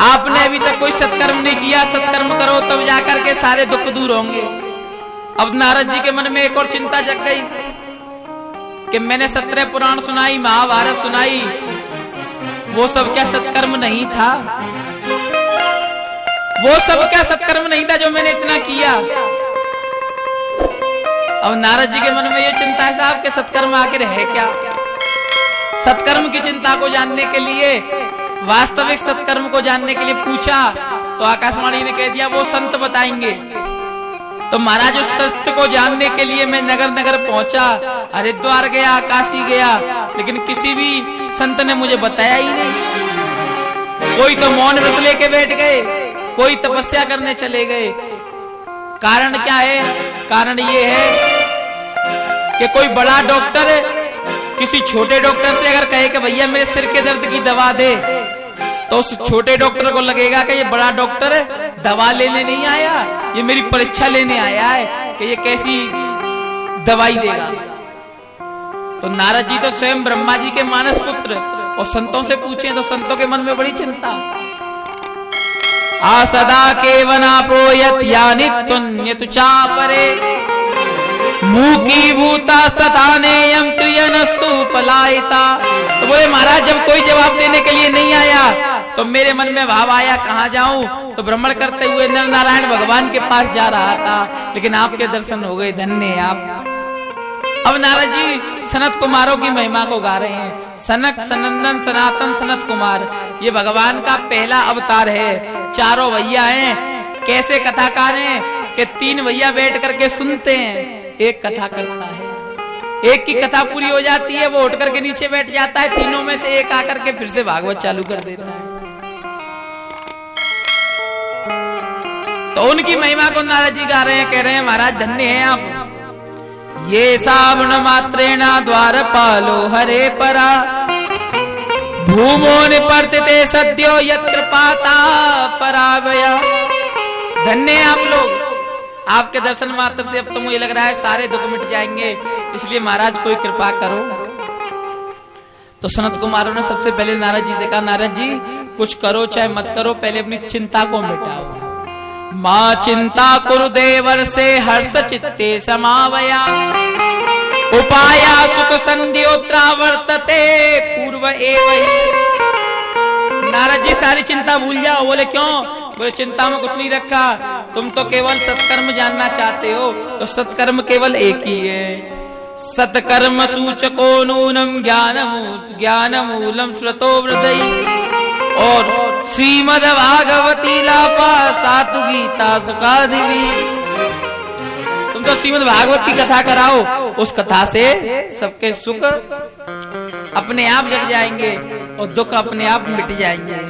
आपने अभी तक कोई सत्कर्म नहीं किया, सत्कर्म करो तब जाकर के सारे दुख दूर होंगे। अब नारद जी के मन में एक और चिंता जग गई कि मैंने 17 पुराण सुनाई, महाभारत सुनाई, वो सब क्या सत्कर्म नहीं था? वो सब क्या सत्कर्म नहीं था जो मैंने इतना किया? अब नारद जी के मन में ये चिंता है साहब कि सत्कर्म आखिर है क्या? सत्कर्म की चिंता को जानने के लिए, वास्तविक सत्कर्म को जानने के लिए पूछा तो आकाशवाणी ने कह दिया वो संत बताएंगे। तो महाराज उस सत्य को जानने के लिए मैं नगर नगर पहुंचा, हरिद्वार गया, काशी गया, लेकिन किसी भी संत ने मुझे बताया ही नहीं। कोई तो मौन व्रत लेके बैठ गए, कोई तपस्या करने चले गए। कारण क्या है? कारण ये है कि कोई बड़ा डॉक्टर किसी छोटे डॉक्टर से अगर कहे कि भैया मेरे सिर के दर्द की दवा दे, तो उस छोटे डॉक्टर को लगेगा कि ये बड़ा डॉक्टर दवा लेने नहीं आया, ये मेरी परीक्षा लेने आया है कि ये कैसी दवाई देगा। तो नारद जी तो स्वयं ब्रह्मा जी के मानस पुत्र, और संतों से पूछें तो संतों के मन में बड़ी चिंता। आ सदा केवना प्रोयत यानित्वन्यतु चापरे मूकी भूता स्थानेयम त्रियनस्तु पलायिता। तो बोले महाराज जब कोई जवाब देने के लिए नहीं आया तो मेरे मन में भाव आया कहाँ जाऊं? तो भ्रमण करते हुए नर नारायण भगवान के पास जा रहा था, लेकिन आपके दर्शन हो गए, धन्य आप। अब नारद जी सनत कुमारों की महिमा को गा रहे हैं। सनक सनंदन सनातन सनत कुमार, ये भगवान का पहला अवतार है। चारों भैया हैं, कैसे कथाकार हैं कि 3 भैया बैठ करके सुनते हैं, एक कथा करता है। एक की कथा पूरी हो जाती है, वो उठ करके नीचे बैठ जाता है, तीनों में से एक आकर के फिर से भागवत चालू कर देता है। तो उनकी महिमा को नारद जी गा रहे हैं, कह रहे हैं महाराज धन्य हैं आप। ये सावण मात्रेणा द्वारपालो हरे परा भूमो निपर्तिते सद्यो यत्र पाता परावया। धन्य हैं आप लोग, आपके दर्शन मात्र से अब तो मुझे लग रहा है सारे दुख मिट जाएंगे, इसलिए महाराज कोई कृपा करो। तो सनत कुमारों ने सबसे पहले नारद जी से कहा, नारद जी कुछ करो चाहे मत करो, पहले अपनी चिंता को मिटाओ। मां चिंता कुरु देवर से हर्ष चित्ते समावया उपाया सुख संध्योत्रा वर्तते पूर्व एवं। नारद जी सारी चिंता भूल जाओ। बोले क्यों? बोले चिंता में कुछ नहीं रखा, तुम तो केवल सत्कर्म जानना चाहते हो, तो सत्कर्म केवल एक ही है। सत्कर्म सूचको नूनम ज्ञानमूलम श्रुतो हृदय और श्रीमद् भागवती लापा सातु गीता सुखादिवी। तुम तो श्रीमद् भागवत की कथा कराओ, उस कथा से सबके सुख अपने आप जग जाएंगे और दुख अपने आप मिट जाएंगे।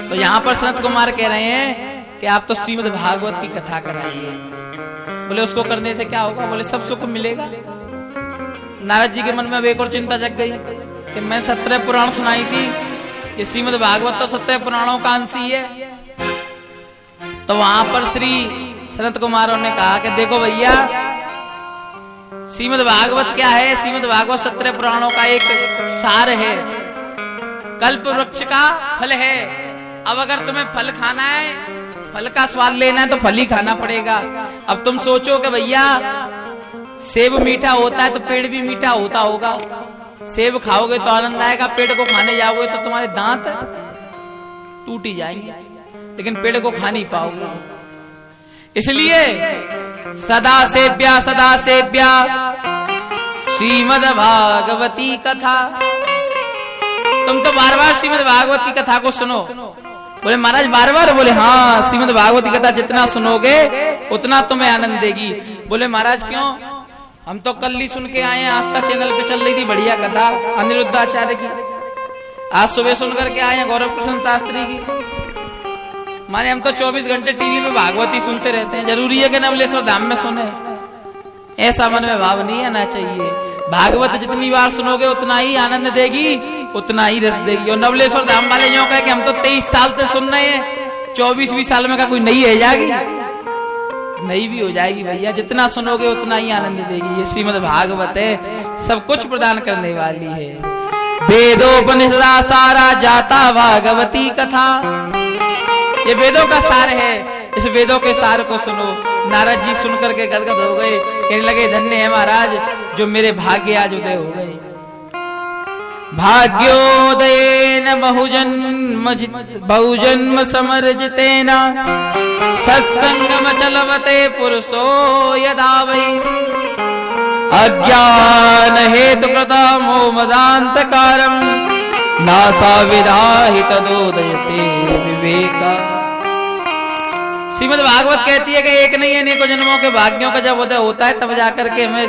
तो यहाँ पर सनत कुमार कह रहे हैं कि आप तो श्रीमद् भागवत की कथा कराइए। बोले उसको करने से क्या होगा? बोले सब सुख मिलेगा। नारद जी के मन में एक और चिंता जग गई कि मैं 17 पुराण सुनाई थी, ये श्रीमद् भागवत तो 17 पुराणों का अंश ही है। तो वहां पर श्री सनत कुमारों ने कहा कि देखो भैया श्रीमद् भागवत क्या है? श्रीमद् भागवत 17 पुराणों का एक सार है, कल्प वृक्ष का फल है। अब अगर तुम्हें फल खाना है, फल का स्वाद लेना है तो फल ही खाना पड़ेगा। अब तुम सोचो कि भैया सेब मीठा होता है तो पेड़ भी मीठा होता होगा, सेब खाओगे तो आनंद आएगा, पेड़ को खाने जाओगे तो तुम्हारे दांत टूट ही जाएंगे, लेकिन पेड़ को खा नहीं पाओगे। इसलिए सदा सेव्या श्रीमद् भागवती कथा। तुम तो बार बार श्रीमद् भागवत की कथा को सुनो। बोले महाराज बार बार? बोले हाँ, श्रीमद् भागवत की कथा जितना सुनोगे उतना तुम्हें आनंद देगी। बोले महाराज क्यों? हम तो कल ही सुन के आए हैं, आस्था चैनल पे चल रही थी बढ़िया कथा अनिरुद्धाचार्य की। आज सुबह सुन करके आए हैं गौरव प्रसाद शास्त्री की। माने हम तो 24 घंटे टीवी में भागवती सुनते रहते हैं, जरूरी है कि नवलेश्वर धाम में सुने? ऐसा मन में भाव नहीं आना चाहिए। भागवत जितनी बार सुनोगे उतना ही आनंद देगी, उतना ही रस देगी। और नवलेश्वर धाम वाले यूं कहे कि हम तो 23 साल से सुन रहे हैं, 24वीं साल में का कोई नई है जाएगी? नहीं भी हो जाएगी भैया, जितना सुनोगे उतना ही आनंद देगी। ये श्रीमद् भागवत है, सब कुछ प्रदान करने वाली है। वेदोपनिषदा सारा जाता भागवती कथा, ये वेदों का सार है। इस वेदों के सार को सुनो। नारद जी सुनकर के गदगद हो गए, कहने लगे धन्य है महाराज जो मेरे भाग्य आज उदय हो गए। भाग्योदयेन बहुजन्म समर्जितेन सत्संगम चलवते पुरुषो यदा वै अज्ञान हेतु कृता मोमदान्तकारं नासा विदाहि तदोदयते विवेका। श्रीमद् भागवत कहती है कि एक नहीं अनेकों जन्मों के भाग्यों का जब उदय होता है तब जाकर के हमें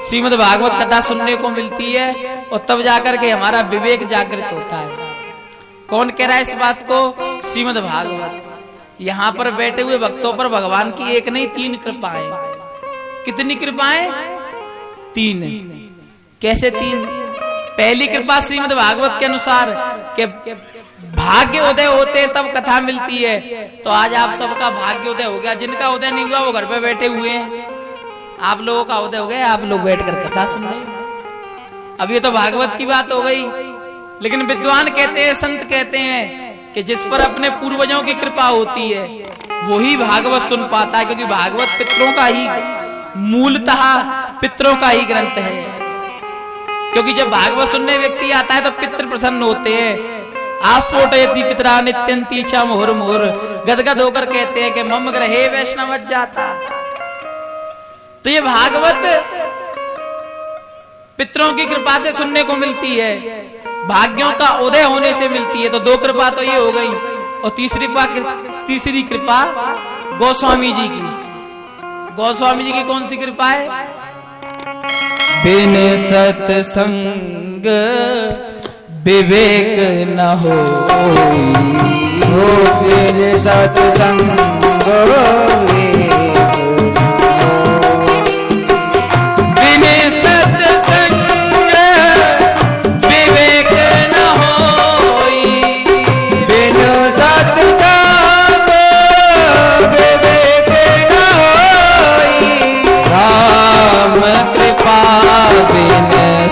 श्रीमद् भागवत कथा सुनने को मिलती है, और तब जाकर के हमारा विवेक जागृत होता है। कौन कह रहा है इस बात को? श्रीमद् भागवत। यहाँ पर बैठे हुए भक्तों पर भगवान की एक नहीं 3 कृपाएं। कितनी कृपाएं? 3। कैसे 3? पहली कृपा श्रीमद् भागवत के अनुसार कि भाग्य उदय होते तब कथा मिलती है। तो आज आप सबका भाग्य उदय हो गया। जिनका उदय नहीं हुआ वो घर पे बैठे हुए हैं। आप लोगों का उदय हो गया, आप लोग बैठकर कथा सुन रहे हैं। अब ये तो भागवत की बात हो गई, लेकिन विद्वान कहते हैं, संत कहते हैं कि जिस पर अपने पूर्वजों की कृपा होती है वही भागवत सुन पाता है, क्योंकि भागवत पितरों का ही, मूलतः पितरों का ही ग्रंथ है। क्योंकि जब भागवत सुनने व्यक्ति आता है तो पितृ प्रसन्न होते हैं। आस्फोटयति पितरा नित्यंती च मुहुर मुहुर, गदगद होकर कहते हैं कि मम ग्रहे वैष्णव जाता। तो ये भागवत पितरों की कृपा से सुनने को मिलती है, भाग्यों का उदय होने से मिलती है। तो 2 कृपा तो ये हो गई। और तीसरी कृपा गोस्वामी जी की। गोस्वामी जी की कौन सी कृपा है? बिन सत्संग विवेक न हो, बिन सत्संग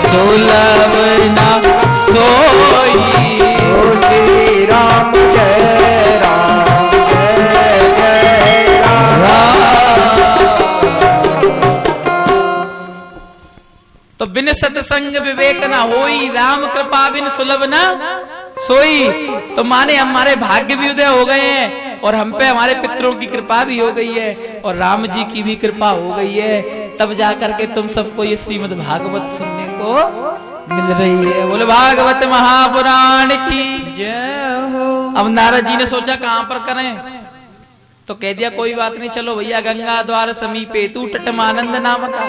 सुलभ न सोई। श्री राम जय राम जय जय राम। तो बिन सत्संग विवेक न होई, राम कृपा बिन सुलभ न सोई। तो माने हमारे भाग्य भी उदय हो गए हैं, और हम पे हमारे पितरों की कृपा भी हो गई है, और राम जी की भी कृपा हो गई है। तब जाकर के तुम सबको ये श्रीमद् भागवत सुनने को मिल रही है। बोले भागवत महापुराण की जय हो। अब नारद जी ने सोचा कहां पर करें, तो कह दिया कोई बात नहीं, चलो भैया गंगा द्वार समीपे तू टटमानंद नाम का।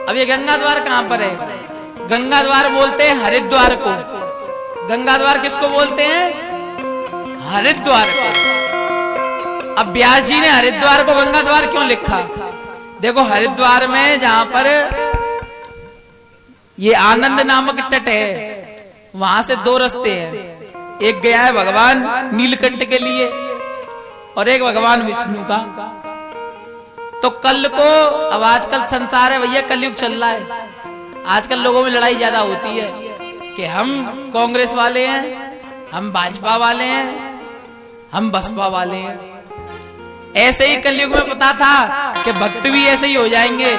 अब ये गंगा द्वार कहां पर है? गंगा द्वार बोलते हैं हरिद्वार को। गंगा द्वार किसको बोलते हैं? हरिद्वार को। अब व्यास जी ने हरिद्वार को गंगा द्वार क्यों लिखा? देखो हरिद्वार में जहां पर ये आनंद नामक तट है, वहां से 2 रास्ते हैं। एक गया है भगवान नीलकंठ के लिए, और एक भगवान विष्णु का। तो कल को, अब आजकल संसार है भैया, कलयुग चल रहा है। आजकल लोगों में लड़ाई ज्यादा होती है कि हम कांग्रेस वाले हैं, हम भाजपा वाले हैं, हम बसपा वाले हैं। ऐसे ही कलयुग में पता था कि भक्त भी ऐसे ही हो जाएंगे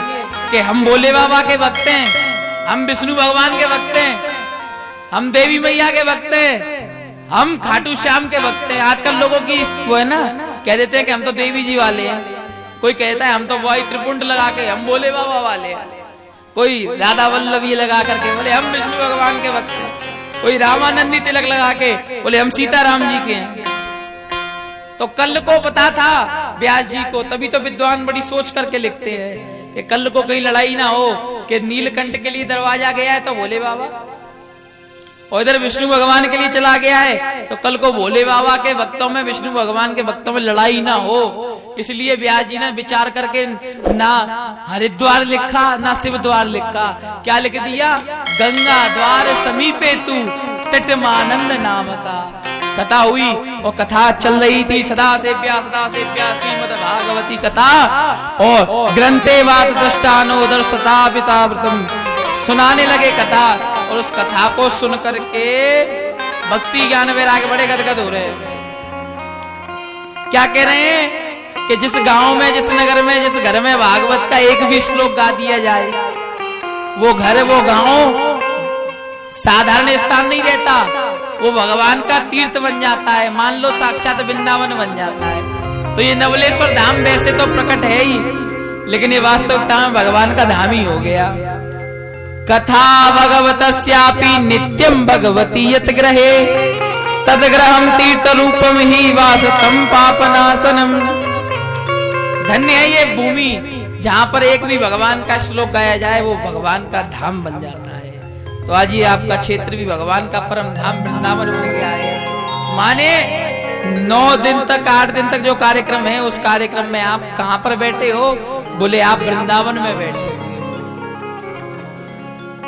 कि हम भोले बाबा के भक्त हैं, हम विष्णु भगवान के भक्त हैं, हम देवी मैया के भक्त हैं, हम खाटू श्याम के भक्त हैं। आजकल लोगों की वो है ना, कह देते हैं कि हम तो देवी जी वाले हैं। कोई कहता है हम तो वही त्रिपुंड लगा के हम भोले बाबा वाले हैं। कोई राधा वल्लभी लगा करके बोले हम विष्णु भगवान के भक्त हैं। कोई रामानंदी तिलक लगा के बोले हम सीताराम जी के हैं। तो कल को पता था व्यास जी को, तभी तो विद्वान बड़ी सोच करके लिखते हैं कि कल को कहीं लड़ाई ना हो कि नीलकंठ के लिए दरवाजा गया है तो भोले बाबा, और इधर विष्णु भगवान के लिए चला गया है, तो कल को भोले बाबा के भक्तों में, विष्णु भगवान के भक्तों में लड़ाई ना हो, इसलिए व्यास जी ने विचार करके ना हरिद्वार लिखा ना शिव द्वार लिखा, क्या लिख दिया, गंगा द्वार समीपे तू तटमानंद नाम का। कथा हुई और कथा चल रही थी, सदा से प्यास श्रीमद् भागवती कथा, और ग्रंथे वात दृष्टानो दर्शता पिताव्रतम, सुनाने लगे कथा। और उस कथा को सुन करके भक्ति ज्ञान वैराग्य बड़े गदगद हो रहे हैं। क्या कह रहे हैं कि जिस गांव में, जिस नगर में, जिस घर में भागवत का एक भी श्लोक गा दिया जाए, वो घर, वो गांव साधारण स्थान नहीं रहता, वो भगवान का तीर्थ बन जाता है। मान लो साक्षात वृंदावन बन जाता है। तो ये नवलेश्वर धाम वैसे तो प्रकट है ही, लेकिन ये वास्तविकता में भगवान का धाम ही हो गया। कथा भगवतस्यापि नित्यम भगवती यत ग्रहे तदग्रहम तीर्थ रूपम ही वासतम पापनाशनम। धन्य है ये भूमि जहां पर एक भी भगवान का श्लोक गाया जाए, वो भगवान का धाम बन जाता है। तो आज ये आपका क्षेत्र भी भगवान का परम धाम वृंदावन बन गया है। माने 9 दिन तक, 8 दिन तक जो कार्यक्रम है, उस कार्यक्रम में आप कहां पर बैठे हो? बोले आप वृंदावन में बैठे हो।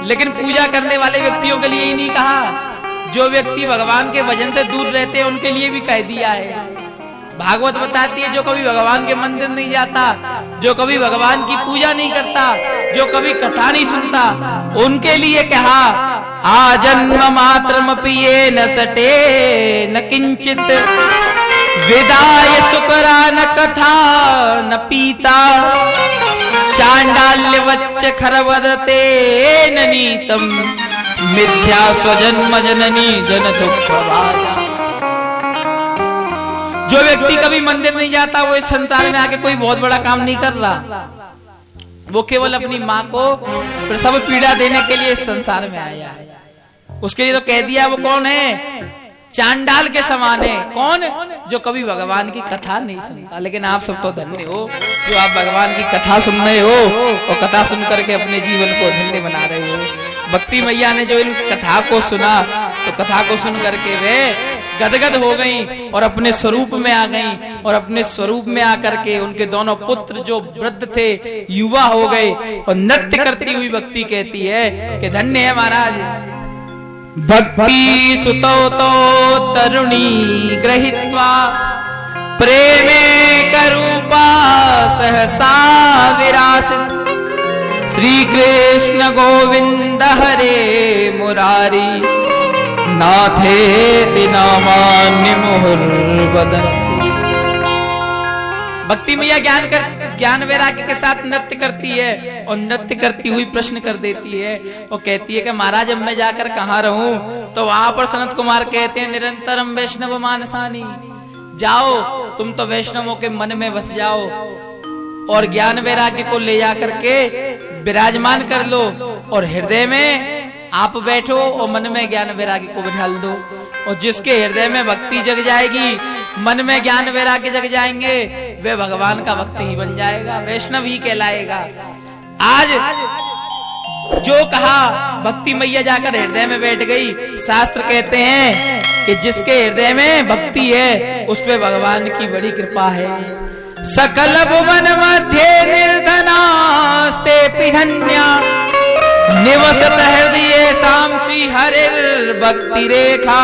लेकिन पूजा करने वाले व्यक्तियों के लिए ही नहीं कहा, जो व्यक्ति भगवान के भजन से दूर रहते हैं उनके लिए भी कह दिया है। भागवत बताती है जो कभी भगवान के मंदिर नहीं जाता, जो कभी भगवान की पूजा नहीं करता, जो कभी कथा नहीं सुनता, उनके लिए कहा आजन्म मात्रमपि ये न सटे न किंचित विदाय सुकरा न कथा न पीता चांडाल्य वच्च खरवदते ननीतम मिथ्या स्वजन्म जननी जन दुख भाजा। जो व्यक्ति कभी मंदिर नहीं जाता, वो इस संसार में आके कोई बहुत बड़ा काम नहीं कर रहा, वो केवल अपनी माँ को प्रसव पीड़ा देने के लिए इस संसार में आया है। उसके लिए तो कह दिया वो कौन है? चांडाल के समान है। कौन? जो कभी भगवान की कथा नहीं सुनता। लेकिन आप सब तो धन्य हो जो आप भगवान की कथा सुन रहे हो और कथा सुन करके अपने जीवन को धन्य बना रहे हो। भक्ति मैया ने जो इन कथा को सुना, तो कथा को सुन करके वे गदगद हो गई और अपने स्वरूप में आ गई। और अपने स्वरूप में आकर के उनके दोनों पुत्र जो वृद्ध थे, युवा हो गए। और नृत्य करती हुई भक्ति कहती है कि धन्य है महाराज भक्ति सुतो तो तरुणी ग्रहित्वा प्रेमे करूपा सहसा विरासित श्री कृष्ण गोविंद हरे मुरारी नाथे दिनामान्य मुहुर बदन। भक्ति मैया ज्ञान वैराग्य के साथ नृत्य करती है और नृत्य करती हुई प्रश्न कर देती है और कहती है कि महाराज अब मैं जाकर कहाँ रहूं? तो वहां पर सनत कुमार कहते हैं निरंतरम वैष्णव मानसानी, जाओ तुम तो वैष्णवों के मन में बस जाओ और ज्ञान वैराग्य को ले जाकर के विराजमान कर लो और हृदय में आप बैठो और मन में ज्ञान वैराग्य को बिठाल दो। और जिसके हृदय में भक्ति जग जाएगी, मन में ज्ञान वैराग्य जग जाएंगे, वे भगवान का भक्त ही बन जाएगा, वैष्णव ही कहलाएगा। आज जो कहा भक्ति मैया जाकर हृदय में बैठ गई। शास्त्र कहते हैं कि जिसके हृदय में भक्ति है उस पे भगवान की बड़ी कृपा है। सकल भुवन मध्य निर्धनास्ते पिधन्या निवसत हृदय साम श्री हरिर भक्ति रेखा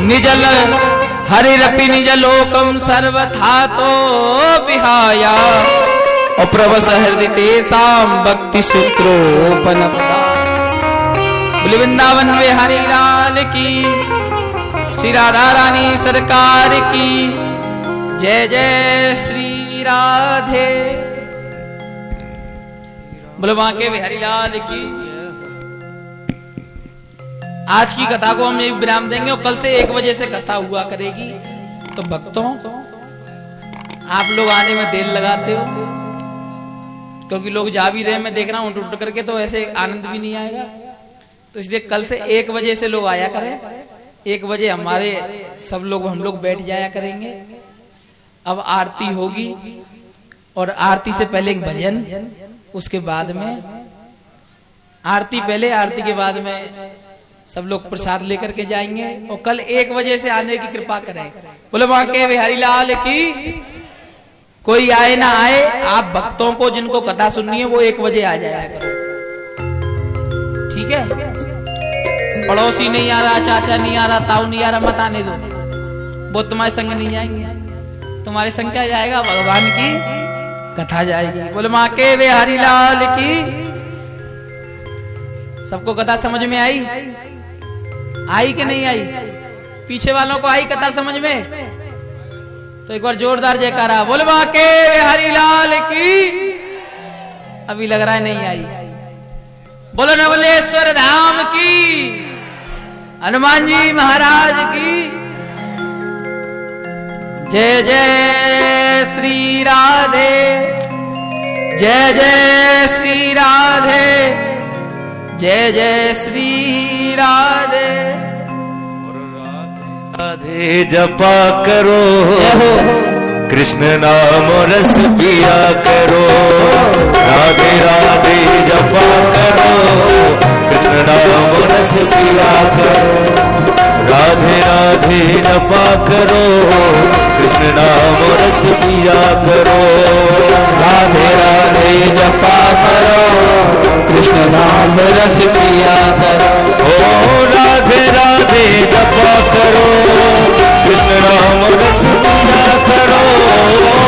निजल हरिरपि निज लोकम सर्वथा तो विहाया और प्रवस हृदय तेसाम भक्ति सूत्रोपन। वृंदावन में हरि लाल की, श्री राधा रानी सरकार की जय जय श्री राधे। बोलो बांके बिहारी लाल की। आज की कथा को हम एक विराम देंगे और कल से 1 बजे से कथा हुआ करेगी। तो भक्तों, आप लोग आने में देर लगाते हो क्योंकि लोग जा भी रहे, मैं देख रहा हूं उठ करके, तो ऐसे आनंद भी नहीं आएगा। तो इसलिए कल से 1 बजे से लोग आया करें। 1 बजे हमारे सब लोग, हम लोग बैठ जाया करेंगे। अब आरती होगी और आरती से पहले एक भजन, उसके बाद में आरती, पहले आरती के बाद में सब लोग प्रसाद लेकर के जाएंगे और कल 1 बजे से आने की कृपा करें। बोले वहां के बिहारी लाल की। कोई आए ना आए, आप भक्तों को जिनको कथा सुननी है वो 1 बजे आ जाया करो, ठीक है? पड़ोसी नहीं आ रहा, चाचा नहीं आ रहा, ताऊ नहीं आ रहा, मत आने दो, वो तुम्हारे संग नहीं जाएंगे। तुम्हारे संग क्या जाएगा? भगवान की कथा जाएगी। बोले माँ के बिहारी लाल की। सबको कथा समझ में आई? आई कि नहीं आई? पीछे वालों को आई कथा समझ में? तो एक बार जोरदार जयकारा। बोले माँ के बिहारी लाल की। अभी लग रहा है नहीं आई। बोलो नवलेश्वर धाम की, हनुमान जी महाराज की जय। जय श्री राधे, जय जय श्री राधे, जय जय श्री राधे। राधे जपा करो, कृष्ण नाम रस पिया करो। राधे राधे जपा करो, कृष्ण नाम रस पिया करो। राधे राधे जपा करो, कृष्ण नाम रस पिया करो। राधे राधे जपा करो, कृष्ण नाम रस पिया करो। ओ राधे राधे जपा करो, कृष्ण नाम रस पिया करो।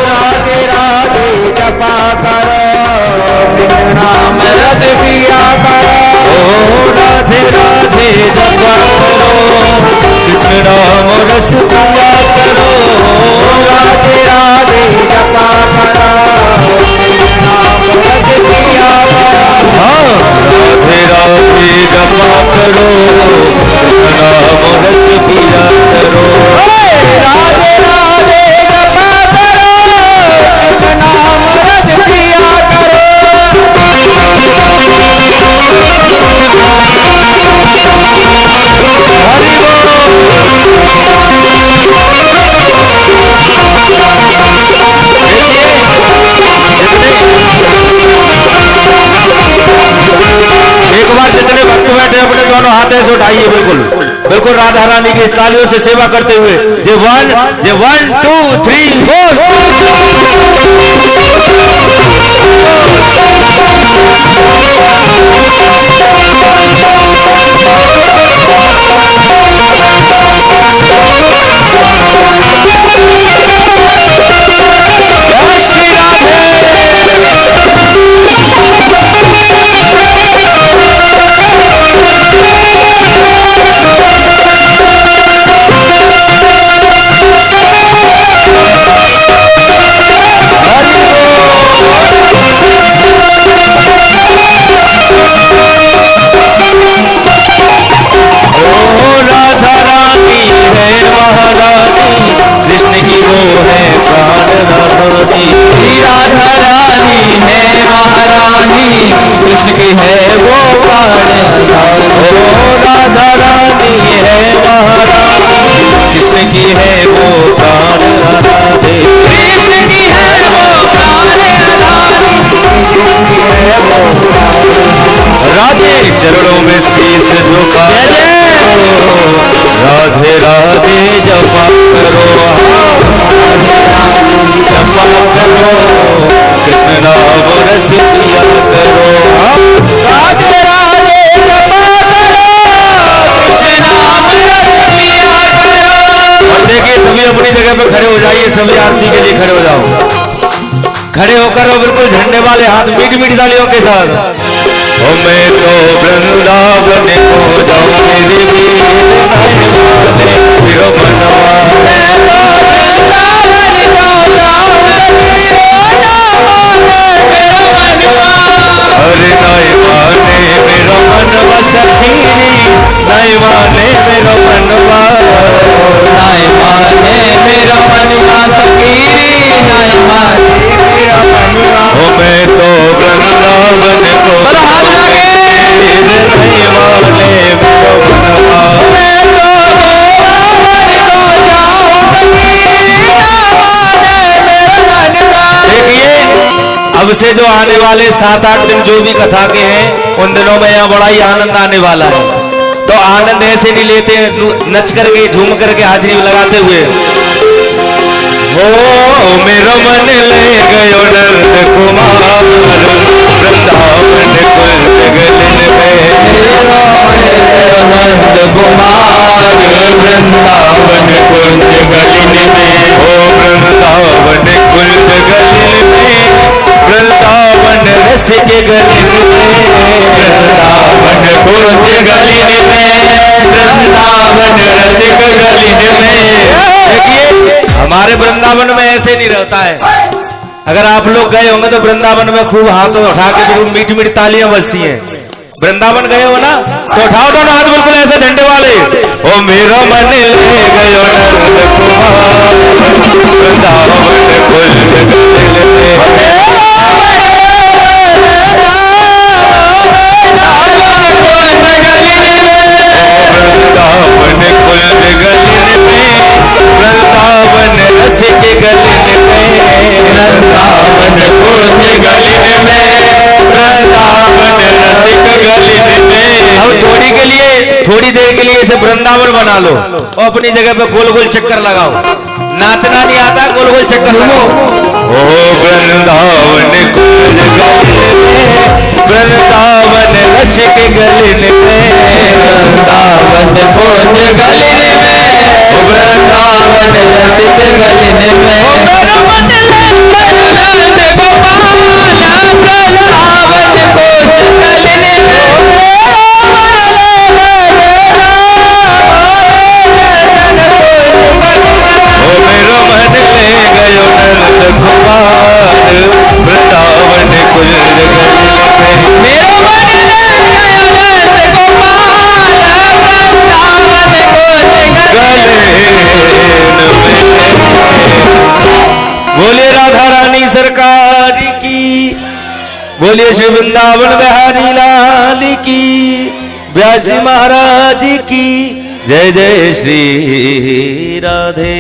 राधे राधे जपा करो, कृष्ण नाम रस पिया करो। ओ राधे राधे जपा करो, कृष्ण नाम रस पिया करो। राधे राधे जपा करो, नाम रस पिया करो। राधे राधे जपा करो, कृष्ण नाम रस पिया करो। राधे राधे जपा करो, कृष्ण नाम रस पिया करो। एक बार जितने भक्त बैठे अपने दोनों हाथ ऐसे उठाइए, बिल्कुल बिल्कुल राधा रानी की तालियों से सेवा करते हुए। ये 1 2 3 कृष्ण की है वो प्राण। ओ राधा रानी है महारानी, कृष्ण की है वो प्राण। राधे कृष्ण की है वो प्राण रानी, राधे चरणों में शीश झुका राधे राधे जपा करो। जपा करो, कृष्ण नाम रस पिया करो। राधे राधे जपा करो, कृष्ण नाम रस पिया करो। और देखिए सभी अपनी जगह पे खड़े हो जाइए, सभी आरती के लिए खड़े हो जाओ। खड़े होकर और बिल्कुल झंडे वाले हाथ मीठी मीठी तालियों के साथ। ओ मैं तो वृंदावन को जाऊं, मेरी वीर नहीं माने फिर मनवा। मैं तो वृंदावन को जाऊं, मेरी वीर ना माने मेरा मनवा। अरे नहीं माने मेरा मनवा सखी, नहीं माने मेरा मनवा। नहीं माने मेरा मनवा सखी, नहीं माने मेरा मनवा। ओ मैं तो वृंदावन को अब से जो आने वाले 7-8 दिन जो भी कथा के हैं, उन दिनों में यहाँ बड़ा ही आनंद आने वाला है। तो आनंद ऐसे नहीं लेते हैं नच करके झूम करके हाजिरी लगाते हुए। हो मेरो मन ले गयो नंद कुमार वृंदावन कुंज गलिन में। नंद कुमार वृंदावन कुंज गलिन में। हो वृंदावन कुंज गलिन में वृंदावन रस के गलिन में। वृंदावन कुंज गलिन में वृंदावन रस के गलिन में। देखिए हमारे वृंदावन में ऐसे नहीं रहता है। अगर आप लोग गए होंगे तो वृंदावन में खूब हाथ उठा के बिल्कुल मीठी मीठी तालियां बजती हैं। वृंदावन गए हो ना तो उठाओ दोनों हाथ बिल्कुल ऐसे झंडे वाले। ओ मेरा मन ले गयो नंद कुमार वृंदावन कुंज गलिन में। वृंदावन कुंज गलिन में वृंदावन रस के गलिन में। वृंदावन कुंज गलिन में वृंदावन रस के गलिन में। अब थोड़ी देर के लिए इसे वृंदावन बना लो और अपनी जगह पे गोल गोल चक्कर लगाओ। नाचना नहीं आता, गोल गोल चक्कर लगाओ। ओ वृंदावन कुंज गलिन में वृंदावन रस के गलिन में। वृंदावन कुंज गलिन में वृंदावन रस के गलिन में। नंद गोपाल वृंदावन कुंज गलिन में। ओ मेरो मन ले गयो नंद कुमार वृंदावन कुंज गलिन में। मेरो मन ले गयो नंद कुमार वृंदावन कुंज गलिन में। बोलिए राधा रानी सरकार की, बोलिए श्री वृंदावन बिहारी लाल की, व्यास जी महाराज की जय जय श्री राधे।